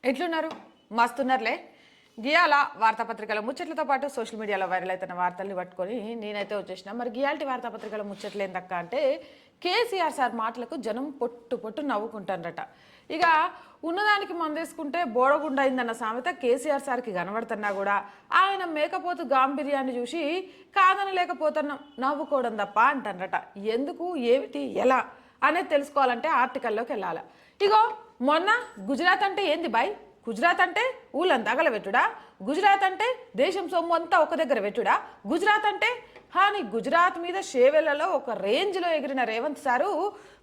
ఎట్లున్నారు? మస్తున్నారులే. గియాల వార్తాపత్రికల ముచ్చట్లతో పాటు సోషల్ మీడియాలో వైరల్ అవుతున్న వార్తల్ని పట్టుకొని నేనైతే వచ్చేసిన. మరి గియాల్టి వార్తాపత్రికల ముచ్చట్లు ఏందక్క అంటే, కేసీఆర్ సార్ మాటలకు జనం పొట్టు పొట్టు నవ్వుకుంటారట. ఇక ఉన్నదానికి మందేసుకుంటే బోడగుండ అయిందన్న సామెత కేసీఆర్ సార్కి కనబడుతున్నా కూడా ఆయన మేకపోతు గాంభీర్యాన్ని చూసి కాదనలేకపోతున్నాం, నవ్వుకోవడం తప్ప అంటారట. ఎందుకు, ఏమిటి, ఎలా అనేది తెలుసుకోవాలంటే ఆర్టికల్లోకి వెళ్ళాలి. ఇగో మొన్న గుజరాత్ అంటే ఏంది బాయ్? గుజరాత్ అంటే ఊళ్ళంతా అగలబెట్టుడా? గుజరాత్ అంటే దేశం సొమ్ము అంతా ఒక దగ్గర పెట్టుడా? గుజరాత్ అంటే హాని గుజరాత్ మీద షేవెళ్లలో ఒక రేంజ్లో ఎగిరిన రేవంత్ సారు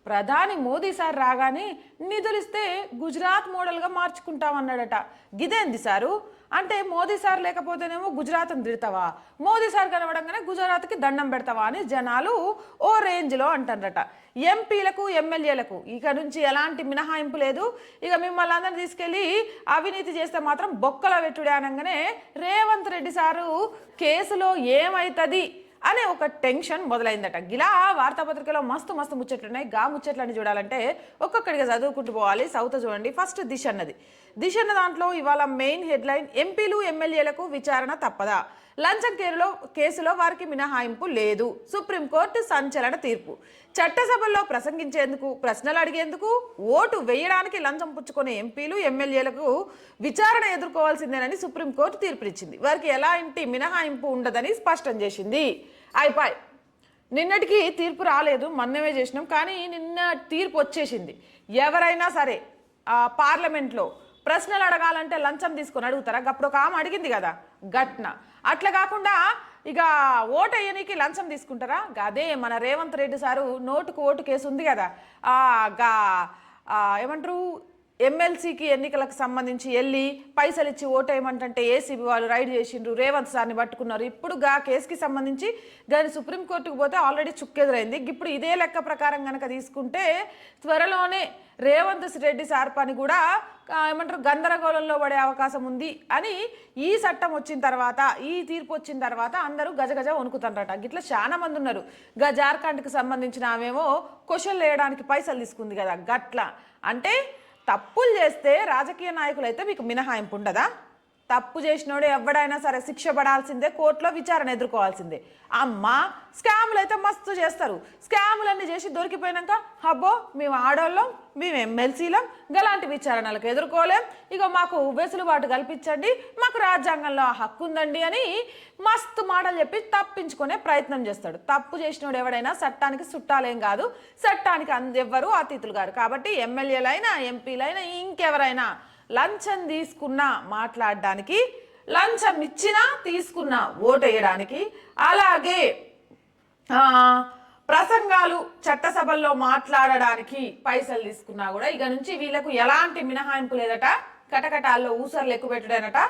ప్రధాని మోదీ సార్ రాగానే నిధులిస్తే గుజరాత్ మోడల్గా మార్చుకుంటామన్నాడట. గిదేంది సారు అంటే, మోదీ సార్ లేకపోతేనేమో గుజరాత్ని తిడతావా, మోదీ సార్ కనబడంగానే గుజరాత్కి దండం పెడతావా అని జనాలు ఓ రేంజ్లో అంటారట. ఎంపీలకు ఎమ్మెల్యేలకు ఇక నుంచి ఎలాంటి మినహాయింపు లేదు. ఇక మిమ్మల్ని అందరిని తీసుకెళ్ళి అవినీతి చేస్తే మాత్రం బొక్కల పెట్టుడే అనగానే రేవంత్ రెడ్డి సారు కేసులో ఏమవుతుంది అనే ఒక టెన్షన్ మొదలైందట. గిలా వార్తాపత్రికలో మస్తు మస్తు ముచ్చట్లున్నాయి. గా ముచ్చట్లని చూడాలంటే ఒక్కొక్కడిగా చదువుకుంటూ పోవాలి. సౌత చూడండి. ఫస్ట్ దిశ అన్నది. దిశ అన్న దాంట్లో ఇవాళ మెయిన్ హెడ్లైన్, ఎంపీలు ఎమ్మెల్యేలకు విచారణ తప్పదా, లంచం కేసులో వారికి మినహాయింపు లేదు, సుప్రీంకోర్టు సంచలన తీర్పు, చట్టసభల్లో ప్రసంగించేందుకు, ప్రశ్నలు అడిగేందుకు, ఓటు వేయడానికి లంచం పుచ్చుకునే ఎంపీలు ఎమ్మెల్యేలకు విచారణ ఎదుర్కోవాల్సిందేనని సుప్రీంకోర్టు తీర్పునిచ్చింది. వారికి ఎలాంటి మినహాయింపు ఉండదని స్పష్టం చేసింది. అయిపోయి నిన్నటికి తీర్పు రాలేదు, మొన్నమే చేసినాం, కానీ నిన్న తీర్పు వచ్చేసింది. ఎవరైనా సరే పార్లమెంట్లో ప్రశ్నలు అడగాలంటే లంచం తీసుకొని అడుగుతారా? అప్పుడు ఒక ఆమె అడిగింది కదా ఘట్న, అట్లా కాకుండా ఇక ఓటు వేయనీకి లంచం తీసుకుంటారా? అదే మన రేవంత్ రెడ్డి సారు నోటుకు ఓటు కేసు ఉంది కదా, ఏమంటారు, ఎమ్మెల్సీకి ఎన్నికలకు సంబంధించి వెళ్ళి పైసలు ఇచ్చి ఓటేయమంటే ఏసీబీ వాళ్ళు రైడ్ చేసిండ్రు, రేవంత్ సార్ని పట్టుకున్నారు. ఇప్పుడు గా కేసుకి సంబంధించి దాని సుప్రీంకోర్టుకు పోతే ఆల్రెడీ చుక్కెదురైంది. ఇప్పుడు ఇదే లెక్క ప్రకారం కనుక తీసుకుంటే త్వరలోనే రేవంత్ రెడ్డి సార్ పని కూడా ఏమంటారు గందరగోళంలో పడే అవకాశం ఉంది అని ఈ చట్టం వచ్చిన తర్వాత, ఈ తీర్పు వచ్చిన తర్వాత అందరూ గజగజ వణుకుతారట. గిట్లా చాలా మంది ఉన్నారు. జార్ఖండ్కి సంబంధించిన ఆమెమో క్వశ్చన్లు వేయడానికి పైసలు తీసుకుంది కదా, గట్లా. అంటే తప్పులు చేస్తే రాజకీయ నాయకులు అయితే మీకు మినహాయింపు ఉండదా? తప్పు చేసినోడు ఎవడైనా సరే శిక్ష పడాల్సిందే, కోర్టులో విచారణ ఎదుర్కోవాల్సిందే. అమ్మా స్కాములు అయితే మస్తు చేస్తారు. స్కాములన్నీ చేసి దొరికిపోయినాక అబ్బో మేము ఆడోళ్ళం, మేము ఎమ్మెల్సీలం, గలాంటి విచారణలకు ఎదుర్కోలేం, ఇక మాకు వెసులుబాటు కల్పించండి, మాకు రాజ్యాంగంలో ఆ హక్కు ఉందండి అని మస్తు మాటలు చెప్పి తప్పించుకునే ప్రయత్నం చేస్తాడు. తప్పు చేసినోడు ఎవడైనా చట్టానికి చుట్టాలేం కాదు, చట్టానికి ఎవ్వరూ అతీతులు కాదు. కాబట్టి ఎమ్మెల్యేలైనా ఎంపీలైనా ఇంకెవరైనా లంచం తీసుకున్నా మాట్లాడడానికి, లంచం ఇచ్చినా తీసుకున్నా ఓటేయడానికి, అలాగే ప్రసంగాలు చట్టసభల్లో మాట్లాడడానికి పైసలు తీసుకున్నా కూడా ఇక నుంచి వీళ్ళకు ఎలాంటి మినహాయింపు లేదట. కటకటాల్లో ఊసర్లు ఎక్కువ పెట్టుడేనట.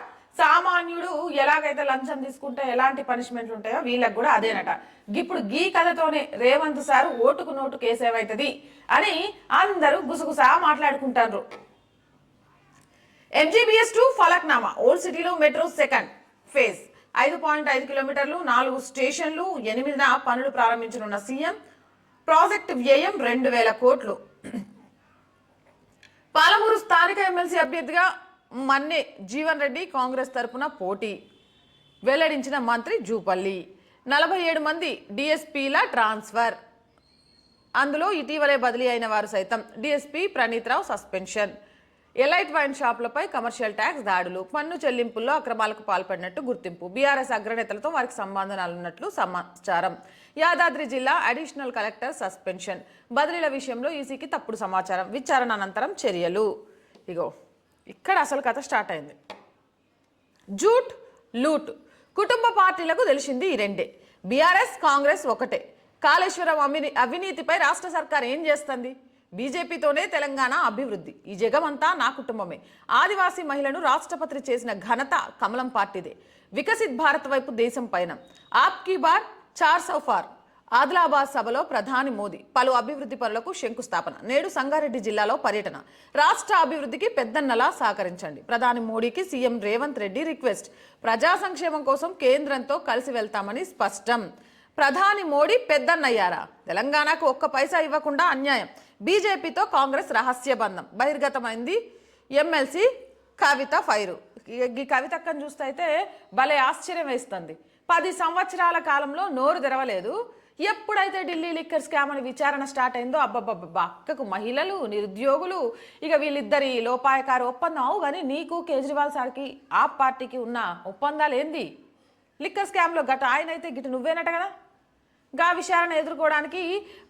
సామాన్యుడు ఎలాగైతే లంచం తీసుకుంటే ఎలాంటి పనిష్మెంట్లు ఉంటాయో వీళ్ళకు కూడా అదేనట. ఇప్పుడు గీ కథతోనే రేవంత్ సార్ ఓటుకు నోటు కేసు ఏమవుతుంది అని అందరూ గుసగుసా మాట్లాడుకుంటారు. MGBS 2 ఫలక్నామా, ఓల్డ్ సిటీలో మెట్రో సెకండ్ ఫేజ్ 5.5 కిలోమీటర్లు, 4 స్టేషన్లు, 8న పనులు ప్రారంభించనున్న సీఎం. ప్రాజెక్టు వ్యయం 2000 కోట్లు. పాలమూరు స్థానిక ఎమ్మెల్సీ అభ్యర్థిగా మన్నే జీవన్ రెడ్డి కాంగ్రెస్ తరపున పోటీ వెల్లడించిన మంత్రి జూపల్లి. 47 మంది డిఎస్పీల ట్రాన్స్ఫర్, అందులో ఇటీవలే బదిలీ అయిన వారు సైతం. DSP Praneeth Rao suspension. Elite wine షాపులపై కమర్షియల్ ట్యాక్స్ దాడులు, పన్ను చెల్లింపుల్లో అక్రమాలకు పాల్పడినట్టు గుర్తింపు. బీఆర్ఎస్ అగ్రనేతలతో వారికి సంబంధాలున్నట్లు సమాచారం. యాదాద్రి జిల్లా అడిషనల్ కలెక్టర్ సస్పెన్షన్. బదిలీల విషయంలో ఈసీకి తప్పుడు సమాచారం. విచారణ అనంతరం చర్యలు. ఇగో ఇక్కడ అసలు కథ స్టార్ట్ అయింది. జూట్ లూట్ కుటుంబ పార్టీలకు తెలిసింది ఈ రెండే. బీఆర్ఎస్ కాంగ్రెస్ ఒకటే. కాళేశ్వరం అవినీతిపై రాష్ట్ర సర్కార్ ఏం చేస్తుంది? బీజేపీతోనే తెలంగాణ అభివృద్ధి, ఈ జగమంతా నా కుటుంబమే. ఆదివాసీ మహిళను రాష్ట్రపతి చేసిన ఘనత కమలం పార్టీదే. వికసిత్ భారత్ వైపు దేశం పైన. ఆప్కీ బార్ 400 పార్. ఆదిలాబాద్ సభలో ప్రధాని మోదీ పలు అభివృద్ధి పనులకు శంకుస్థాపన. నేడు సంగారెడ్డి జిల్లాలో పర్యటన. రాష్ట్ర అభివృద్ధికి పెద్దన్నలా సహకరించండి. ప్రధాని మోడీకి సీఎం రేవంత్ రెడ్డి రిక్వెస్ట్. ప్రజా సంక్షేమం కోసం కేంద్రంతో కలిసి వెళ్తామని స్పష్టం. ప్రధాని మోడీ పెద్దన్నయ్యారా? తెలంగాణకు ఒక్క పైసా ఇవ్వకుండా అన్యాయం. బీజేపీతో కాంగ్రెస్ రహస్య బంధం బహిర్గతమైంది. ఎమ్మెల్సీ కవిత ఫైరు. ఈ కవితక్కని చూస్తే అయితే భలే ఆశ్చర్యం వేస్తుంది. 10 సంవత్సరాల కాలంలో నోరు తెరవలేదు. ఎప్పుడైతే ఢిల్లీ లిక్కర్ స్కామ్ అని విచారణ స్టార్ట్ అయిందో అబ్బబ్బబ్బా అక్కకు మహిళలు, నిరుద్యోగులు, ఇక వీళ్ళిద్దరి లోపాయకార ఒప్పందం అవు. కానీ నీకు కేజ్రీవాల్ సార్కి ఆ పార్టీకి ఉన్న ఒప్పందాలు ఏంది? లిక్కర్ స్కామ్లో గట ఆయన అయితే గిట నువ్వేనట కదా. గా విచారణ ఎదుర్కోవడానికి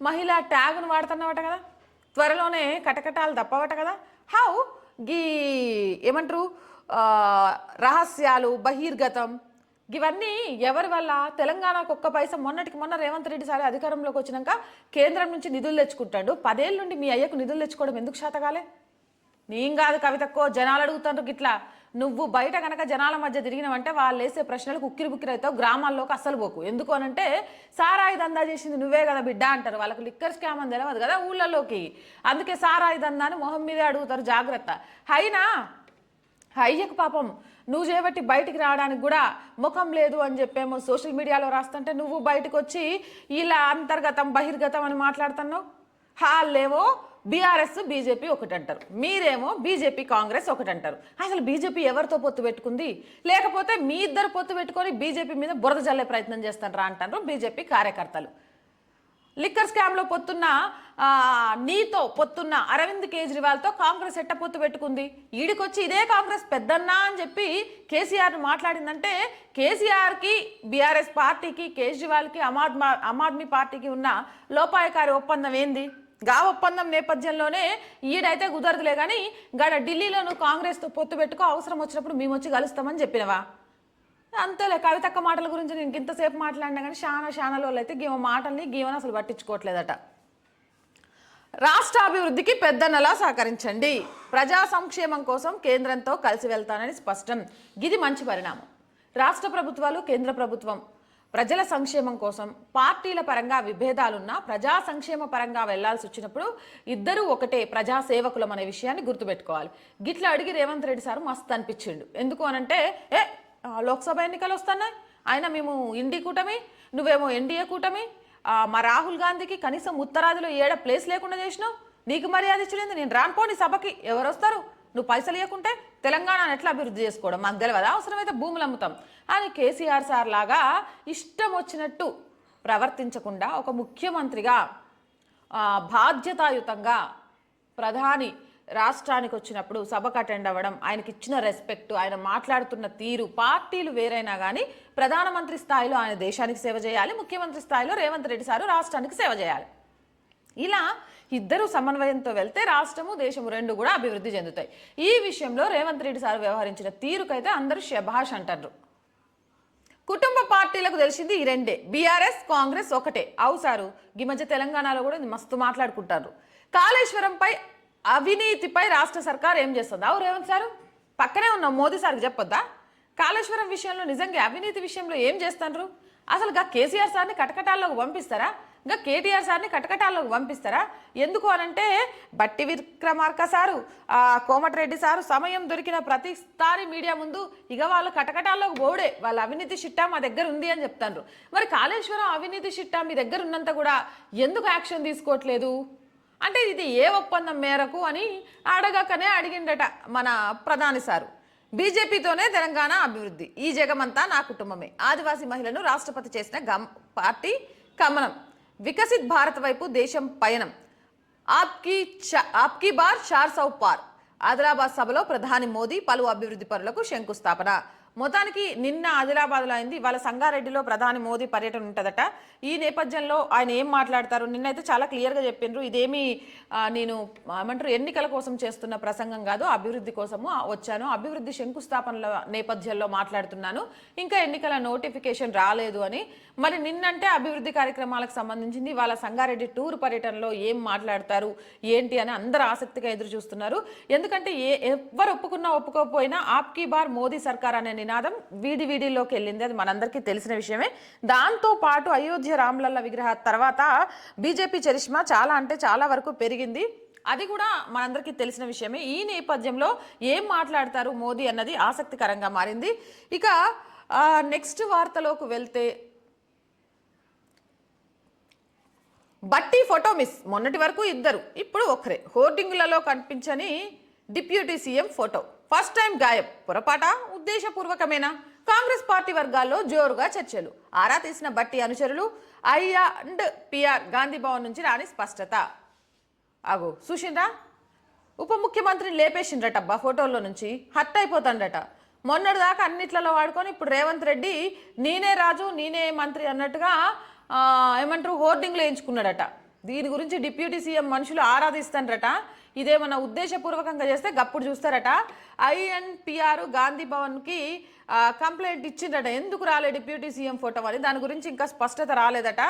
మహిళా ట్యాగును వాడుతున్నావట కదా. త్వరలోనే కటకటాలు తప్పవట కదా. హౌ గీ ఏమంటారు రహస్యాలు బహిర్గతం ఇవన్నీ ఎవరి వల్ల? తెలంగాణకు ఒక్క పైసా మొన్నటికి మొన్న రేవంత్ రెడ్డి సార్ అధికారంలోకి వచ్చినాక కేంద్రం నుంచి నిధులు తెచ్చుకుంటాడు. 10 ఏళ్ళ నుండి మీ అయ్యకు నిధులు తెచ్చుకోవడం ఎందుకు శాతకాలే? నేను కాదు కవితక్కో, జనాలు అడుగుతారు గిట్లా. నువ్వు బయట కనుక జనాల మధ్య తిరిగినావంటే వాళ్ళు వేసే ప్రశ్నలకు ఉక్కిరి బుక్కిరి అవుతావు. గ్రామాల్లోకి అస్సలు పోకు. ఎందుకు అనంటే సారాయి దందా చేసింది నువ్వే కదా బిడ్డ అంటారు. వాళ్ళకి లిక్కర్ స్కామ్ అని తెలియదు కదా ఊళ్ళలోకి. అందుకే సారాయి దందా అని మొహం మీదే అడుగుతారు. జాగ్రత్త. అయినా అయ్యకు పాపం నువ్వు చేపట్టి బయటికి రావడానికి కూడా ముఖం లేదు అని చెప్పేమో సోషల్ మీడియాలో రాస్తుంటే నువ్వు బయటకు వచ్చి ఇలా అంతర్గతం బహిర్గతం అని మాట్లాడుతున్నావు. వాళ్ళేమో బీఆర్ఎస్ బీజేపీ ఒకటి అంటారు, మీరేమో బీజేపీ కాంగ్రెస్ ఒకటి అంటారు. అసలు బీజేపీ ఎవరితో పొత్తు పెట్టుకుంది? లేకపోతే మీ ఇద్దరు పొత్తు పెట్టుకొని బీజేపీ మీద బురద జల్లే ప్రయత్నం చేస్తారా అంటారు బీజేపీ కార్యకర్తలు. లిక్కర్ స్కామ్లో పొత్తున్న నీతో పొత్తున్న అరవింద్ కేజ్రీవాల్తో కాంగ్రెస్ ఎట్ట పొత్తు పెట్టుకుంది? ఈడికొచ్చి ఇదే కాంగ్రెస్ పెద్దన్నా అని చెప్పి కేసీఆర్ను మాట్లాడిందంటే కేసీఆర్కి బీఆర్ఎస్ పార్టీకి కేజ్రీవాల్కి ఆమ్ ఆద్మీ పార్టీకి ఉన్న లోపాయకారి ఒప్పందం ఏంది? గా ఒప్పందం నేపథ్యంలోనే ఈడైతే కుదరదులే కానీ గడ ఢిల్లీలో నువ్వు కాంగ్రెస్తో పొత్తు పెట్టుకో, అవసరం వచ్చినప్పుడు మేము వచ్చి కలుస్తామని చెప్పినవా? అంతేలే. కవితక్క మాటల గురించి నేను ఇంతసేపు మాట్లాడినా కానీ చాలా వాళ్ళు అయితే గీవ మాటల్ని గీవని అసలు పట్టించుకోవట్లేదట. రాష్ట్ర అభివృద్ధికి పెద్దన్నలా సహకరించండి, ప్రజా సంక్షేమం కోసం కేంద్రంతో కలిసి వెళ్తానని స్పష్టం. ఇది మంచి పరిణామం. రాష్ట్ర ప్రభుత్వాలు కేంద్ర ప్రభుత్వం ప్రజల సంక్షేమం కోసం పార్టీల పరంగా విభేదాలున్నా ప్రజా సంక్షేమ పరంగా వెళ్లాల్సి వచ్చినప్పుడు ఇద్దరూ ఒకటే ప్రజా సేవకులం అనే విషయాన్ని గుర్తుపెట్టుకోవాలి. గిట్లా అడిగి రేవంత్ రెడ్డి సార్ మస్తు అనిపించిండు. ఎందుకు అనంటే లోక్సభ ఎన్నికలు వస్తున్నాయి, అయినా మేము ఇండి కూటమి, నువ్వేమో ఎన్డీఏ కూటమి, మా రాహుల్ గాంధీకి కనీసం ఉత్తరాదిలో 7 ప్లేస్ లేకుండా చేసినావు. నీకు మర్యాద ఇచ్చలేదు. నేను రానుపోని సభకి ఎవరు వస్తారు? నువ్వు పైసలు ఇవ్వకుంటే తెలంగాణను ఎట్లా అభివృద్ధి చేసుకోవడం మాకు తెలియదా? అవసరమైతే భూములు అమ్ముతాం అని కేసీఆర్ సార్ లాగా ఇష్టం వచ్చినట్టు ప్రవర్తించకుండా ఒక ముఖ్యమంత్రిగా బాధ్యతాయుతంగా ప్రధాని రాష్ట్రానికి వచ్చినప్పుడు సభకు అటెండ్ అవ్వడం, ఆయనకి ఇచ్చిన రెస్పెక్ట్, ఆయన మాట్లాడుతున్న తీరు, పార్టీలు వేరైనా కానీ ప్రధానమంత్రి స్థాయిలో ఆయన దేశానికి సేవ చేయాలి, ముఖ్యమంత్రి స్థాయిలో రేవంత్ రెడ్డి సారు రాష్ట్రానికి సేవ చేయాలి. ఇలా ఇద్దరు సమన్వయంతో వెళ్తే రాష్ట్రము దేశము రెండు కూడా అభివృద్ధి చెందుతాయి. ఈ విషయంలో రేవంత్ రెడ్డి సార్ వ్యవహరించిన తీరుకైతే అందరూ శభాష్ అంటారు. కుటుంబ పార్టీలకు తెలిసింది ఈ రెండే, బీఆర్ఎస్ కాంగ్రెస్ ఒకటే. అవు సారు, ఈ మధ్య తెలంగాణలో కూడా మస్తు మాట్లాడుకుంటారు. కాళేశ్వరంపై అవినీతిపై రాష్ట్ర సర్కార్ ఏం చేస్తుంది? అవు రేవంత్ సారు, పక్కనే ఉన్న మోదీ సార్కి చెప్పొద్దా? కాళేశ్వరం విషయంలో నిజంగా అవినీతి విషయంలో ఏం చేస్తున్నారు? అసలు గా కేసీఆర్ సార్ని కటకటాల్లోకి పంపిస్తారా? ఇంకా కేటీఆర్ సార్ని కటకటాల్లోకి పంపిస్తారా? ఎందుకు అనంటే బట్టి విక్రమార్క సారు, కోమటిరెడ్డి సారు సమయం దొరికిన ప్రతిసారి మీడియా ముందు ఇక వాళ్ళు కటకటాల్లోకి పోడే, వాళ్ళ అవినీతి చిట్టా మా దగ్గర ఉంది అని చెప్తారు. మరి కాళేశ్వరం అవినీతి చిట్టా మీ దగ్గర ఉన్నంత కూడా ఎందుకు యాక్షన్ తీసుకోవట్లేదు అంటే ఇది ఏ ఒప్పందం మేరకు అని అడగకనే అడిగిండట మన ప్రధాని సారు. బీజేపీతోనే తెలంగాణ అభివృద్ధి, ఈ జగమంతా నా కుటుంబమే, ఆదివాసీ మహిళను రాష్ట్రపతి చేసిన పార్టీ కమలం, వికసిత్ భారత్ వైపు దేశం పయనం, ఆప్కీ బార్ 400 పార్. ఆదిలాబాద్ సభలో ప్రధాని మోదీ పలు అభివృద్ధి పనులకు శంకుస్థాపన. మొత్తానికి నిన్న ఆదిలాబాద్లో అయింది, ఇవాళ సంగారెడ్డిలో ప్రధాని మోదీ పర్యటన ఉంటుందట. ఈ నేపథ్యంలో ఆయన ఏం మాట్లాడతారు నిన్నైతే చాలా క్లియర్గా చెప్పిండ్రు. ఇదేమి నేను ఏమంటారు ఎన్నికల కోసం చేస్తున్న ప్రసంగం కాదు, అభివృద్ధి కోసము వచ్చాను, అభివృద్ధి శంకుస్థాపనల నేపథ్యంలో మాట్లాడుతున్నాను, ఇంకా ఎన్నికల నోటిఫికేషన్ రాలేదు అని. మరి నిన్నంటే అభివృద్ధి కార్యక్రమాలకు సంబంధించింది, వాళ్ళ సంగారెడ్డి టూర్ పర్యటనలో ఏం మాట్లాడతారు ఏంటి అని అందరూ ఆసక్తిగా ఎదురు చూస్తున్నారు. ఎందుకంటే ఎవరు ఒప్పుకున్నా ఒప్పుకోకపోయినా ఆప్కీ బార్ మోదీ సర్కార్ అనే నినాదం వీడిలోకి వెళ్ళింది, అది మనందరికీ తెలిసిన విషయమే. దాంతో పాటు అయోధ్య రామ్లల్ల విగ్రహ తర్వాత బీజేపీ చరిష్మా చాలా అంటే చాలా వరకు పెరిగింది, అది కూడా మనందరికీ తెలిసిన విషయమే. ఈ నేపథ్యంలో ఏం మాట్లాడతారు మోదీ అన్నది ఆసక్తికరంగా మారింది. ఇక నెక్స్ట్ వార్తలోకి వెళ్తే బట్టి ఫోటో మిస్, మొన్నటి వరకు ఇద్దరు ఇప్పుడు ఒకరే, హోర్డింగులలో కనిపించని deputy CM photo. First time గాయబ్, పొరపాట ఉద్దేశపూర్వకమేనా? కాంగ్రెస్ పార్టీ వర్గాల్లో జోరుగా చర్చలు. ఆరా తీసిన బట్టి అనుచరులు ఐ&పిఆర్ గాంధీ భవన్ నుంచి రాని స్పష్టత. అగో చూసిండ్రా, ఉప ముఖ్యమంత్రిని లేపేసిండ్రటబ్బా ఫోటోల్లో నుంచి. హట్ అయిపోతాడట. మొన్నటిదాకా అన్నిట్లలో వాడుకొని ఇప్పుడు రేవంత్ రెడ్డి నేనే రాజు నేనే మంత్రి అన్నట్టుగా ఏమంటారు హోర్డింగ్లు వేయించుకున్నాడట. దీని గురించి డిప్యూటీ సీఎం మనుషులు ఆరాధిస్తారట. ఇదేమన్నా ఉద్దేశపూర్వకంగా చేస్తే గప్పుడు చూస్తారట. ఐ&పిఆర్ గాంధీ భవన్కి కంప్లైంట్ ఇచ్చిండట. ఎందుకు రాలే డిప్యూటీ సీఎం ఫోటో అని. దాని గురించి ఇంకా స్పష్టత రాలేదట.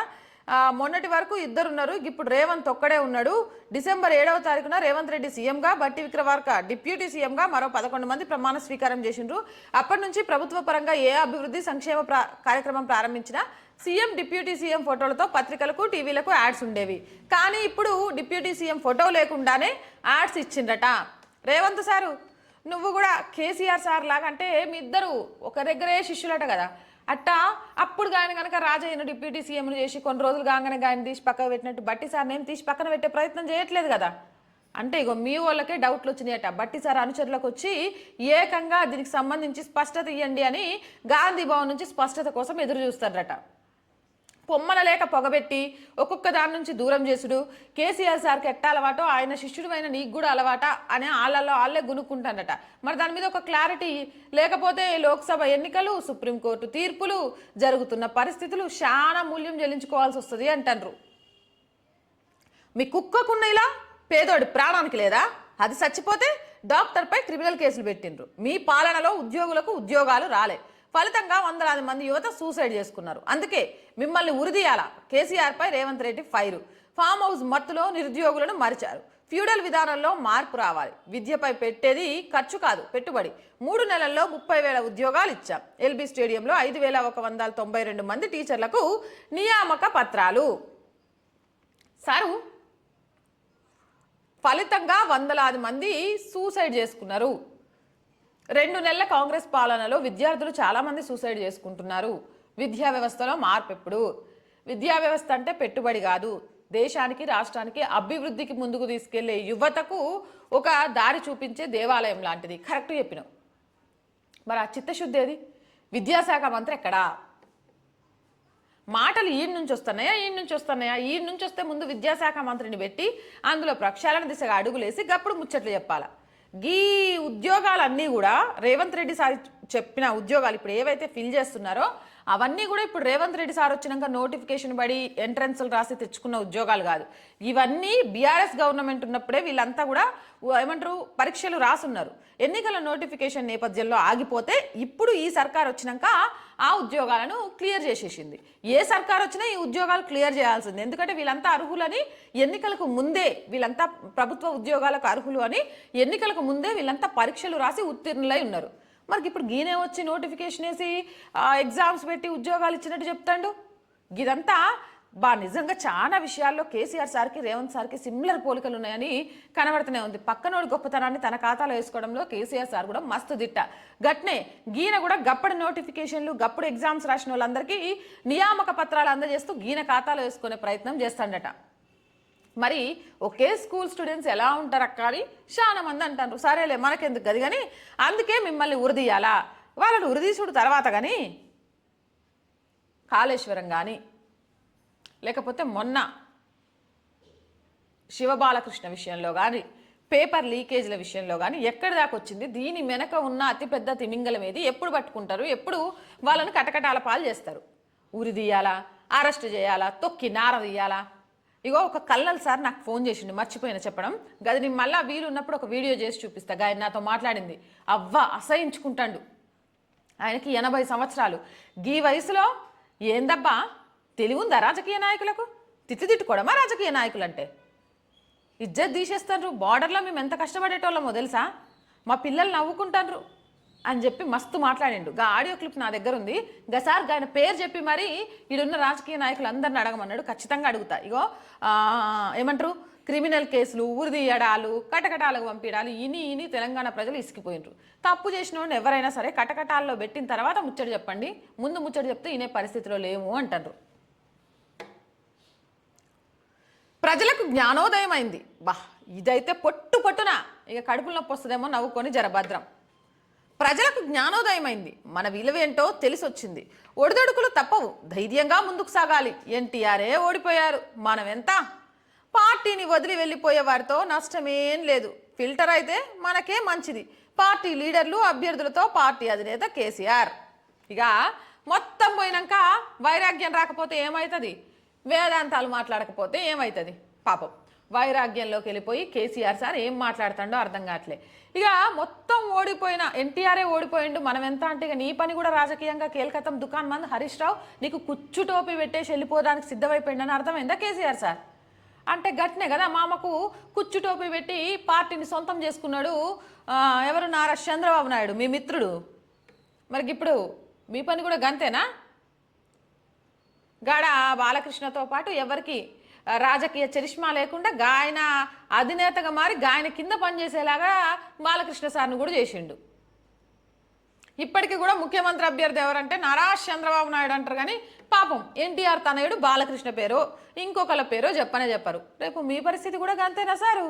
మొన్నటి వరకు ఇద్దరున్నారు, ఇప్పుడు రేవంత్ ఒక్కడే ఉన్నాడు. డిసెంబర్ 7వ తారీఖున రేవంత్ రెడ్డి సీఎంగా, బట్టి విక్రమార్క డిప్యూటీ సీఎంగా మరో 11 మంది ప్రమాణ స్వీకారం చేసిండ్రు. అప్పటి నుంచి ప్రభుత్వ పరంగా ఏ అభివృద్ధి సంక్షేమ కార్యక్రమం ప్రారంభించినా సీఎం డిప్యూటీ సీఎం ఫోటోలతో పత్రికలకు టీవీలకు యాడ్స్ ఉండేవి. కానీ ఇప్పుడు డిప్యూటీ సీఎం ఫోటో లేకుండానే యాడ్స్ ఇచ్చిండట. రేవంత్ సారు నువ్వు కూడా కేసీఆర్ సార్ లాగా, అంటే మీ ఇద్దరు ఒక దగ్గరే శిష్యులట కదా, అట్టా అప్పుడు గాయన కనుక రాజయ్యను డిప్యూటీ సీఎంను చేసి కొన్ని రోజులు కాగానే గాయన తీసి పక్కన పెట్టినట్టు బట్టి సార్ నేను తీసి పక్కన పెట్టే ప్రయత్నం చేయట్లేదు కదా. అంటే ఇగో మీ వాళ్ళకే డౌట్లు వచ్చినాయట. బట్టి సార్ అనుచరులకు వచ్చి ఏకంగా దీనికి సంబంధించి స్పష్టత ఇవ్వండి అని గాంధీ భవన్ నుంచి స్పష్టత కోసం ఎదురు చూస్తారట. పొమ్మన లేక పొగబెట్టి ఒక్కొక్క దాని నుంచి దూరం చేసుడు. కేసీఆర్ సార్కి ఎట్ట అలవాటో ఆయన శిష్యుడుమైన నీకు కూడా అలవాట అని వాళ్ళే గునుక్కుంటారట. మరి దాని మీద ఒక క్లారిటీ లేకపోతే లోక్సభ ఎన్నికలు, సుప్రీంకోర్టు తీర్పులు, జరుగుతున్న పరిస్థితులు చాలా మూల్యం చెల్లించుకోవాల్సి వస్తుంది అంటారు. మీ కుక్కకున్న ఇలా పేదోడి ప్రాణానికి లేదా? అది చచ్చిపోతే డాక్టర్పై క్రిమినల్ కేసులు పెట్టిండ్రు. మీ పాలనలో ఉద్యోగులకు ఉద్యోగాలు రాలే. ఫలితంగా వందలాది మంది యువత సూసైడ్ చేసుకున్నారు. అందుకే మిమ్మల్ని ఉరిదీయాల. కేసీఆర్పై Revanth Reddy fire. Farm house మత్తులో నిరుద్యోగులను మరిచారు. ఫ్యూడల్ విధానంలో మార్పు రావాలి. విద్యపై పెట్టేది ఖర్చు కాదు, పెట్టుబడి. 3 నెలల్లో 30,000 ఉద్యోగాలు ఇచ్చాం. ఎల్బీ స్టేడియంలో 5,192 మంది టీచర్లకు నియామక పత్రాలు. సారు ఫలితంగా వందలాది మంది సూసైడ్ చేసుకున్నారు. 2 నెలల కాంగ్రెస్ పాలనలో విద్యార్థులు చాలామంది సూసైడ్ చేసుకుంటున్నారు. విద్యా వ్యవస్థలో మార్పు ఎప్పుడు? విద్యా వ్యవస్థ అంటే పెట్టుబడి కాదు, దేశానికి రాష్ట్రానికి అభివృద్ధికి ముందుకు తీసుకెళ్లే యువతకు ఒక దారి చూపించే దేవాలయం లాంటిది. కరెక్ట్ చెప్పినావు. మరి ఆ చిత్తశుద్ధి ఏది? విద్యాశాఖ మంత్రి ఎక్కడా? మాటలు ఈయన నుంచి వస్తున్నాయా ఈయన నుంచి వస్తే ముందు విద్యాశాఖ మంత్రిని పెట్టి అందులో ప్రక్షాళన దిశగా అడుగులేసి గప్పుడు ముచ్చట్లు చెప్పాలా. ఈ ఉద్యోగాలన్నీ కూడా రేవంత్ రెడ్డి సార్ చెప్పిన ఉద్యోగాలు ఇప్పుడు ఏవైతే ఫిల్ చేస్తున్నారో అవన్నీ కూడా ఇప్పుడు రేవంత్ రెడ్డి సార్ వచ్చినాక నోటిఫికేషన్ పడి ఎంట్రన్స్లు రాసి తెచ్చుకున్న ఉద్యోగాలు కాదు. ఇవన్నీ బీఆర్ఎస్ గవర్నమెంట్ ఉన్నప్పుడే వీళ్ళంతా కూడా ఏమంటారు పరీక్షలు రాసున్నారు. ఎన్నికల నోటిఫికేషన్ నేపథ్యంలో ఆగిపోతే ఇప్పుడు ఈ సర్కార్ వచ్చినాక ఆ ఉద్యోగాలను క్లియర్ చేసేసింది. ఏ సర్కార్ వచ్చినా ఈ ఉద్యోగాలు క్లియర్ చేయాల్సింది. ఎందుకంటే వీళ్ళంతా అర్హులని ఎన్నికలకు ముందే, వీళ్ళంతా ప్రభుత్వ ఉద్యోగాలకు అర్హులు అని ఎన్నికలకు ముందే వీళ్ళంతా పరీక్షలు రాసి ఉత్తీర్ణులై ఉన్నారు. మనకి ఇప్పుడు గీనే వచ్చి నోటిఫికేషన్ వేసి ఎగ్జామ్స్ పెట్టి ఉద్యోగాలు ఇచ్చినట్టు చెప్తాడు. ఇదంతా నిజంగా చాలా విషయాల్లో కేసీఆర్ సార్కి రేవంత్ సార్కి సిమిలర్ పోలికలు ఉన్నాయని కనబడుతూనే ఉంది. పక్కనోడి గొప్పతనాన్ని తన ఖాతాలో వేసుకోవడంలో కేసీఆర్ సార్ కూడా మస్తు దిట్ట. గట్నే గీన కూడా గప్పటి నోటిఫికేషన్లు గప్పుడు ఎగ్జామ్స్ రాసిన వాళ్ళందరికీ నియామక పత్రాలు అందజేస్తూ గీన ఖాతాలో వేసుకునే ప్రయత్నం చేస్తాడట. మరి ఒకే స్కూల్ స్టూడెంట్స్ ఎలా ఉంటారు అక్క అని చాలా మంది అంటారు. సరేలే మనకెందుకు గది కానీ అందుకే మిమ్మల్ని ఉరిదీయాలా. వాళ్ళని ఉరిదీసుడు తర్వాత కానీ కాళేశ్వరం కానీ లేకపోతే మొన్న శివబాలకృష్ణ విషయంలో కానీ పేపర్ లీకేజ్ల విషయంలో కానీ ఎక్కడి దాకా వచ్చింది? దీని వెనక ఉన్న అతిపెద్ద తిమింగలం ఏది? ఎప్పుడు పట్టుకుంటారు? ఎప్పుడు వాళ్ళని కటకటాల పాలు చేస్తారు? ఉరిదీయాలా, అరెస్ట్ చేయాలా, తొక్కి నార తీయాలా? ఇగో ఒక కల్నల్ సార్ నాకు ఫోన్ చేసిండు, మర్చిపోయిన చెప్పడం. గది నేను మళ్ళీ వీలు ఉన్నప్పుడు ఒక వీడియో చేసి చూపిస్తా. ఆయన నాతో మాట్లాడింది. అవ్వ అసహించుకుంటాడు. ఆయనకి 80 సంవత్సరాలు. ఈ వయసులో ఏందబ్బా తెలివి ఉందా రాజకీయ నాయకులకు? తిట్టుకోవడమా రాజకీయ నాయకులు అంటే? ఇజ్జత్ తీసేస్తారు. బార్డర్లో మేము ఎంత కష్టపడేటోళ్ళమో తెలుసా? మా పిల్లలు నవ్వుకుంటారు అని చెప్పి మస్తు మాట్లాడిండు. గా ఆడియో క్లిప్ నా దగ్గర ఉంది. సార్ ఆయన పేరు చెప్పి మరి ఈడున్న రాజకీయ నాయకులు అందరిని అడగమన్నాడు. ఖచ్చితంగా అడుగుతా. ఇగో ఏమంటారు క్రిమినల్ కేసులు, ఉరిదీయడాలు, కటకటాలకు పంపించాలి ఇని తెలంగాణ ప్రజలు ఇసికిపోయినరు. తప్పు చేసిన వాడిని ఎవరైనా సరే కటకటాల్లో పెట్టిన తర్వాత ముచ్చట చెప్పండి, ముందు ముచ్చట చెప్తే ఇనే పరిస్థితిలో లేము అంటారు. ప్రజలకు జ్ఞానోదయం అయింది. ఇదైతే పొట్టున ఇక కడుపులో నొప్పి వస్తుందేమో నవ్వుకొని జరభద్రం. ప్రజలకు జ్ఞానోదయమైంది, మన విలువేంటో తెలిసొచ్చింది. ఒడిదొడుకులు తప్పవు, ధైర్యంగా ముందుకు సాగాలి. ఎన్టీఆరే ఓడిపోయారు, మనం ఎంత? పార్టీని వదిలి వెళ్ళిపోయే వారితో నష్టమేం లేదు, ఫిల్టర్ అయితే మనకే మంచిది. పార్టీ లీడర్లు, అభ్యర్థులతో పార్టీ అధినేత కేసీఆర్. ఇక మొత్తం పోయినాక వైరాగ్యం రాకపోతే ఏమవుతుంది, వేదాంతాలు మాట్లాడకపోతే ఏమవుతుంది? పాపం వైరాగ్యంలోకి వెళ్ళిపోయి కేసీఆర్ సార్ ఏం మాట్లాడుతాడో అర్థం కావట్లే. ఇక మొత్తం ఓడిపోయిన ఎన్టీఆరే ఓడిపోయిండు, మనం ఎంత అంటే ఇక నీ పని కూడా రాజకీయంగా కేల్కతం దుకాణం మంది హరీష్ రావు నీకు కుచ్చు టోపీ పెట్టేసి వెళ్ళిపోవడానికి సిద్ధమైపోయిందని అర్థమైందా కేసీఆర్ సార్? అంటే గట్నే కదా మామకు కుచ్చు టోపీ పెట్టి పార్టీని సొంతం చేసుకున్నాడు ఎవరు? నారా చంద్రబాబు నాయుడు, మీ మిత్రుడు. మరి ఇప్పుడు మీ పని కూడా గంతేనా? గాడ బాలకృష్ణతో పాటు ఎవరికి రాజకీయ చరిష్మా లేకుండా గాయన అధినేతగా మారి గాయన కింద పనిచేసేలాగా బాలకృష్ణ సార్ను కూడా చేసిండు. ఇప్పటికీ కూడా ముఖ్యమంత్రి అభ్యర్థి ఎవరంటే నారా చంద్రబాబు నాయుడు అంటారు, కానీ పాపం ఎన్టీఆర్ తనయుడు బాలకృష్ణ పేరు ఇంకొకళ్ళ పేరు చెప్పరు. రేపు మీ పరిస్థితి కూడా అంతేనా సారు?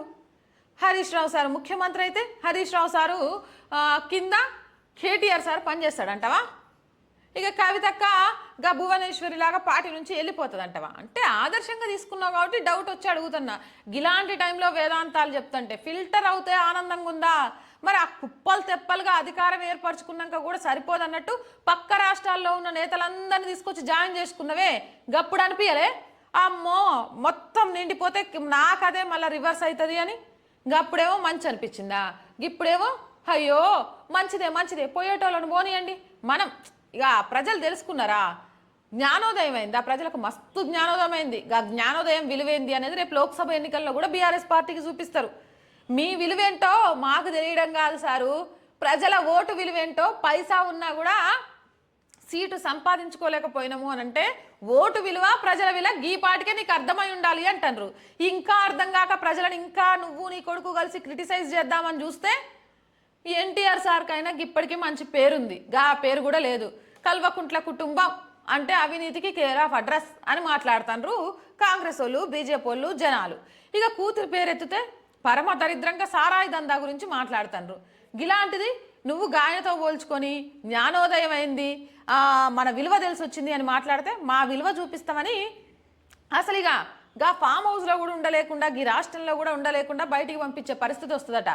హరీష్ రావు సార్ ముఖ్యమంత్రి అయితే హరీష్ రావు సారు కింద కేటీఆర్ సార్ పనిచేస్తాడంటవా? ఇక కవితక్క గా భువనేశ్వరి లాగా పార్టీ నుంచి వెళ్ళిపోతుంది అంటవా? అంటే ఆదర్శంగా తీసుకున్నావు కాబట్టి డౌట్ వచ్చి అడుగుతున్నా. ఇలాంటి టైంలో వేదాంతాలు చెప్తుంటే ఫిల్టర్ అవుతే ఆనందంగా ఉందా? మరి ఆ కుప్పలు తెప్పలుగా అధికారం ఏర్పరచుకున్నాక కూడా సరిపోదన్నట్టు పక్క రాష్ట్రాల్లో ఉన్న నేతలందరినీ తీసుకొచ్చి జాయిన్ చేసుకున్నవే గప్పుడు అనిపించలే? అమ్మో మొత్తం నిండిపోతే నాకదే మళ్ళీ రివర్స్ అవుతుంది అని గప్పుడేమో మంచి అనిపించిందా? ఇప్పుడేమో అయ్యో మంచిదే పోయేటోళ్ళను పోనీయండి. మనం ఇక ప్రజలు తెలుసుకున్నారా? జ్ఞానోదయం అయింది, ఆ ప్రజలకు మస్తు జ్ఞానోదయం అయింది. ఆ జ్ఞానోదయం విలువేంది అనేది రేపు లోక్సభ ఎన్నికల్లో కూడా బీఆర్ఎస్ పార్టీకి చూపిస్తారు. మీ విలువేంటో మాకు తెలియడం కాదు సారు, ప్రజల ఓటు విలువేంటో పైసా ఉన్నా కూడా సీటు సంపాదించుకోలేకపోయినాము అని అంటే ఓటు విలువ ప్రజల విలువ ఈ పాటికే నీకు అర్థమై ఉండాలి అంటారు. ఇంకా అర్థం కాక ప్రజలను ఇంకా నువ్వు నీ కొడుకు కలిసి క్రిటిసైజ్ చేద్దామని చూస్తే ఎన్టీఆర్ సార్కైనా ఇప్పటికీ మంచి పేరుంది, గా పేరు కూడా లేదు. కల్వకుంట్ల కుటుంబం అంటే అవినీతికి కేర్ ఆఫ్ అడ్రస్ అని మాట్లాడుతారు కాంగ్రెస్ వాళ్ళు, బీజేపీ వాళ్ళు, జనాలు. ఇక కూతురు పేరెత్తితే పరమ దరిద్రంగా సారాయి దందా గురించి మాట్లాడుతారు. ఇలాంటిది నువ్వు గాయనతో పోల్చుకొని జ్ఞానోదయం అయింది, మన విలువ తెలిసి వచ్చింది అని మాట్లాడితే మా విలువ చూపిస్తామని అసలు ఇక గా ఫామ్ హౌస్లో కూడా ఉండలేకుండా ఈ రాష్ట్రంలో కూడా ఉండలేకుండా బయటికి పంపించే పరిస్థితి వస్తుందట.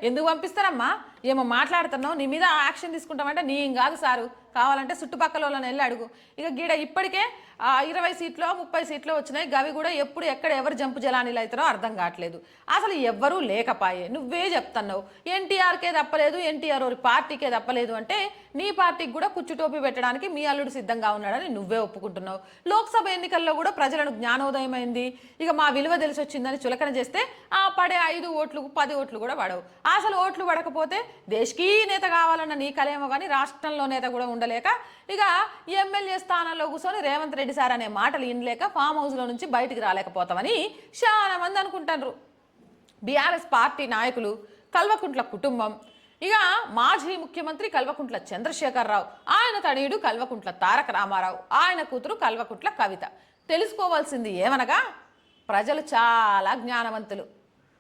ఎందుకు పంపిస్తారమ్మా? ఏమో మాట్లాడుతున్నావు, నీ మీద యాక్షన్ తీసుకుంటామంటే నీ కాదు సారు, కావాలంటే చుట్టుపక్కల వాళ్ళని వెళ్ళి అడుగు. ఇక గీడ ఇప్పటికే 20 సీట్లో 30 సీట్లో వచ్చినాయి. గవి కూడా ఎప్పుడు ఎక్కడ ఎవరు జంపు జలానీలు అవుతారో అర్థం కావట్లేదు. అసలు ఎవ్వరూ లేకపాయే, నువ్వే చెప్తున్నావు ఎన్టీఆర్కే తప్పలేదు, ఎన్టీఆర్ పార్టీకే తప్పలేదు అంటే నీ పార్టీకి కూడా కుచ్చుటోపి పెట్టడానికి మీ అల్లుడు సిద్ధంగా ఉన్నాడని నువ్వే ఒప్పుకుంటున్నావు. లోక్సభ ఎన్నికల్లో కూడా ప్రజలను జ్ఞానోదయమైంది, ఇక మా విలువ తెలిసి వచ్చిందని చులకన చేస్తే పడే 5 ఓట్లు 10 ఓట్లు కూడా పడవు. అసలు ఓట్లు పడకపోతే దేశకీ నేత కావాలన్న నీ కలేమో కానీ రాష్ట్రంలో నేత కూడా ఉండలేక ఇక ఎమ్మెల్యే స్థానంలో కూర్చొని రేవంత్ రెడ్డి సార్ అనే మాటలు వినలేక ఫామ్ హౌస్లో నుంచి బయటికి రాలేకపోతామని చాలా మంది అనుకుంటారు. బీఆర్ఎస్ పార్టీ నాయకులు, కల్వకుంట్ల కుటుంబం, ఇక మాజీ ముఖ్యమంత్రి కల్వకుంట్ల చంద్రశేఖరరావు, ఆయన తనయుడు కల్వకుంట్ల తారక రామారావు, ఆయన కూతురు కల్వకుంట్ల కవిత. తెలుసుకోవాల్సింది ఏమనగా ప్రజలు చాలా జ్ఞానవంతులు,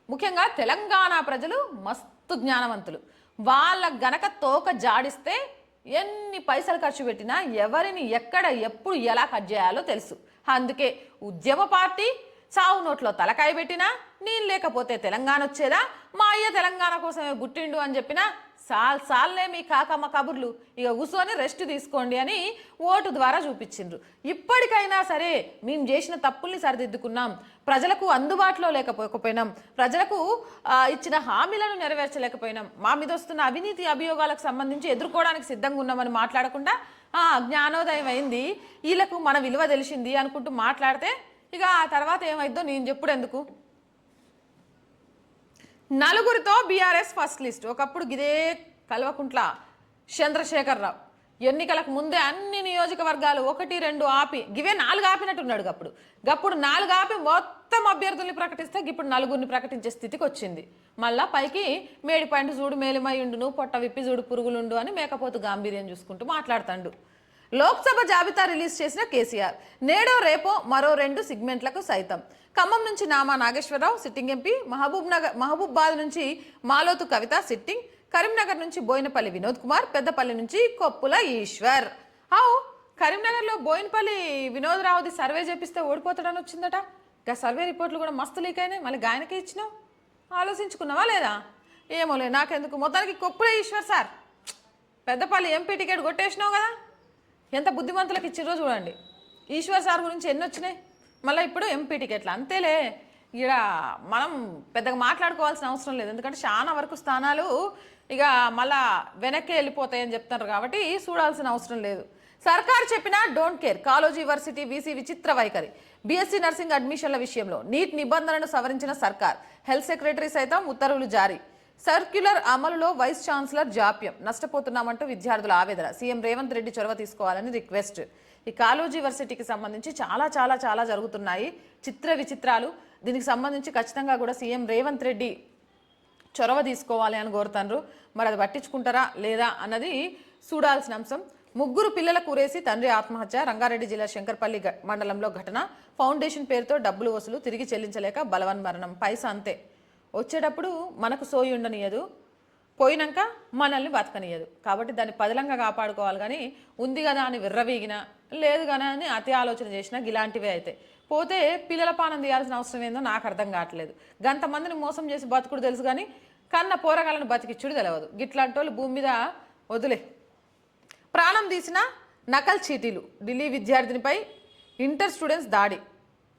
ముఖ్యంగా తెలంగాణ ప్రజలు మస్తు జ్ఞానవంతులు. వాళ్ళకు గనక తోక జాడిస్తే ఎన్ని పైసలు ఖర్చు పెట్టినా ఎవరిని ఎక్కడ ఎప్పుడు ఎలా కట్ చేయాలో తెలుసు. అందుకే ఉద్యమ పార్టీ చావు నోట్లో తలకాయ పెట్టినా నేను లేకపోతే తెలంగాణ వచ్చేదా, మా అయ్య తెలంగాణ కోసమే పుట్టిండు అని చెప్పినా సాల్లే మీ కాకమ్మ కబుర్లు, ఇక కూర్చొని రెస్ట్ తీసుకోండి అని ఓటు ద్వారా చూపించిండ్రు. ఇప్పటికైనా సరే మేము చేసిన తప్పుల్ని సరిదిద్దుకున్నాం, ప్రజలకు అందుబాటులో లేకపోయినాం, ప్రజలకు ఇచ్చిన హామీలను నెరవేర్చలేకపోయినాం, మా మీద వస్తున్న అవినీతి అభియోగాలకు సంబంధించి ఎదుర్కోవడానికి సిద్ధంగా ఉన్నామని మాట్లాడకుండా జ్ఞానోదయం అయింది, వీళ్ళకు మన విలువ తెలిసింది అనుకుంటూ మాట్లాడితే ఇక ఆ తర్వాత ఏమైందో నేను చెప్పుడు ఎందుకు. నలుగురితో బీఆర్ఎస్ ఫస్ట్ లిస్ట్. ఒకప్పుడు గిదే కల్వకుంట్ల చంద్రశేఖరరావు ఎన్నికలకు ముందే అన్ని నియోజకవర్గాలు 1, 2 ఆపి గివే 4 ఆపినట్టున్నాడు. గప్పుడు 4 ఆపి మొత్తం అభ్యర్థుల్ని ప్రకటిస్తే ఇప్పుడు 4గురిని ప్రకటించే స్థితికి వచ్చింది. మళ్ళా పైకి మేడిపండు చూడు మేలిమయ్యుండును, పొట్ట విప్పి చూడు పురుగులుండు అని మేకపోతు గాంభీర్యం చూసుకుంటూ మాట్లాడుతాడు. లోక్సభ జాబితా రిలీజ్ చేసిన కేసీఆర్ నేడో రేపో మరో 2 సెగ్మెంట్లకు సైతం. ఖమ్మం నుంచి నామా నాగేశ్వరరావు సిట్టింగ్ ఎంపీ, మహబూబాద్ నుంచి మాలోతు కవిత సిట్టింగ్, కరీంనగర్ నుంచి బోయినపల్లి వినోద్ కుమార్, పెద్దపల్లి నుంచి కొప్పుల ఈశ్వర్. కరీంనగర్లో బోయినపల్లి వినోద్ రావుది సర్వే చేపిస్తే ఓడిపోతాడని వచ్చిందట. ఇంకా సర్వే రిపోర్ట్లు కూడా మస్తు లీక్ అయినాయి. మళ్ళీ గాయనకే ఇచ్చినావు, ఆలోచించుకున్నావా లేదా? ఏమోలే, నాకెందుకు. మొత్తానికి Koppula Eshwar sir Peddapalli MP ticket కొట్టేసినావు కదా, ఎంత బుద్ధిమంతులకు ఇచ్చిర్రో చూడండి. ఈశ్వర్ సార్ గురించి ఎన్ని వచ్చినాయి, మళ్ళీ ఇప్పుడు ఎంపీ టికెట్లు. అంతేలే, ఇక్కడ మనం పెద్దగా మాట్లాడుకోవాల్సిన అవసరం లేదు, ఎందుకంటే చాలా వరకు స్థానాలు ఇక మళ్ళా వెనక్కి వెళ్ళిపోతాయని చెప్తున్నారు కాబట్టి చూడాల్సిన అవసరం లేదు. సర్కారు చెప్పినా don't care. College university VC విచిత్ర వైఖరి. బీఎస్సీ నర్సింగ్ అడ్మిషన్ల విషయంలో నీట్ నిబంధనలను సవరించిన సర్కార్. హెల్త్ సెక్రటరీ సైతం ఉత్తర్వులు జారీ. సర్క్యులర్ అమలులో వైస్ ఛాన్సలర్ జాప్యం. నష్టపోతున్నామంటూ విద్యార్థుల ఆవేదన. సీఎం రేవంత్ రెడ్డి చొరవ తీసుకోవాలని రిక్వెస్ట్. ఈ కాలేజీ యూనివర్సిటీకి సంబంధించి చాలా చాలా చాలా జరుగుతున్నాయి చిత్ర విచిత్రాలు. దీనికి సంబంధించి ఖచ్చితంగా కూడా సీఎం రేవంత్ రెడ్డి చొరవ తీసుకోవాలి అని కోరుతారు. మరి అది పట్టించుకుంటారా లేదా అన్నది చూడాల్సిన అంశం. ముగ్గురు పిల్లల కూరేసి తండ్రి ఆత్మహత్య. రంగారెడ్డి జిల్లా శంకర్పల్లి మండలంలో ఘటన. ఫౌండేషన్ పేరుతో డబ్బులు వసూలు, తిరిగి చెల్లించలేక బలవన్మరణం. పైసా అంతే, వచ్చేటప్పుడు మనకు సోయి ఉండనియదు, పోయినాక మనల్ని బతకనియదు. కాబట్టి దాన్ని పదిలంగా కాపాడుకోవాలి. కానీ ఉంది కదా అని విర్రవీగిన, లేదు కదా అని అతి ఆలోచన చేసినా ఇలాంటివే అయితే పోతే పిల్లల పానం తీయాల్సిన అవసరం ఏందో నాకు అర్థం కావట్లేదు. గంతమందిని మోసం చేసి బతుకుడు తెలుసు కానీ కన్న పోరగాళ్ళను బతికిచ్చుడు తెలియదు. గిట్లాంటి వాళ్ళు భూమి మీద వదిలే. ప్రాణం తీసిన నకల్ చీటీలు. ఢిల్లీ విద్యార్థినిపై ఇంటర్ స్టూడెంట్స్ దాడి,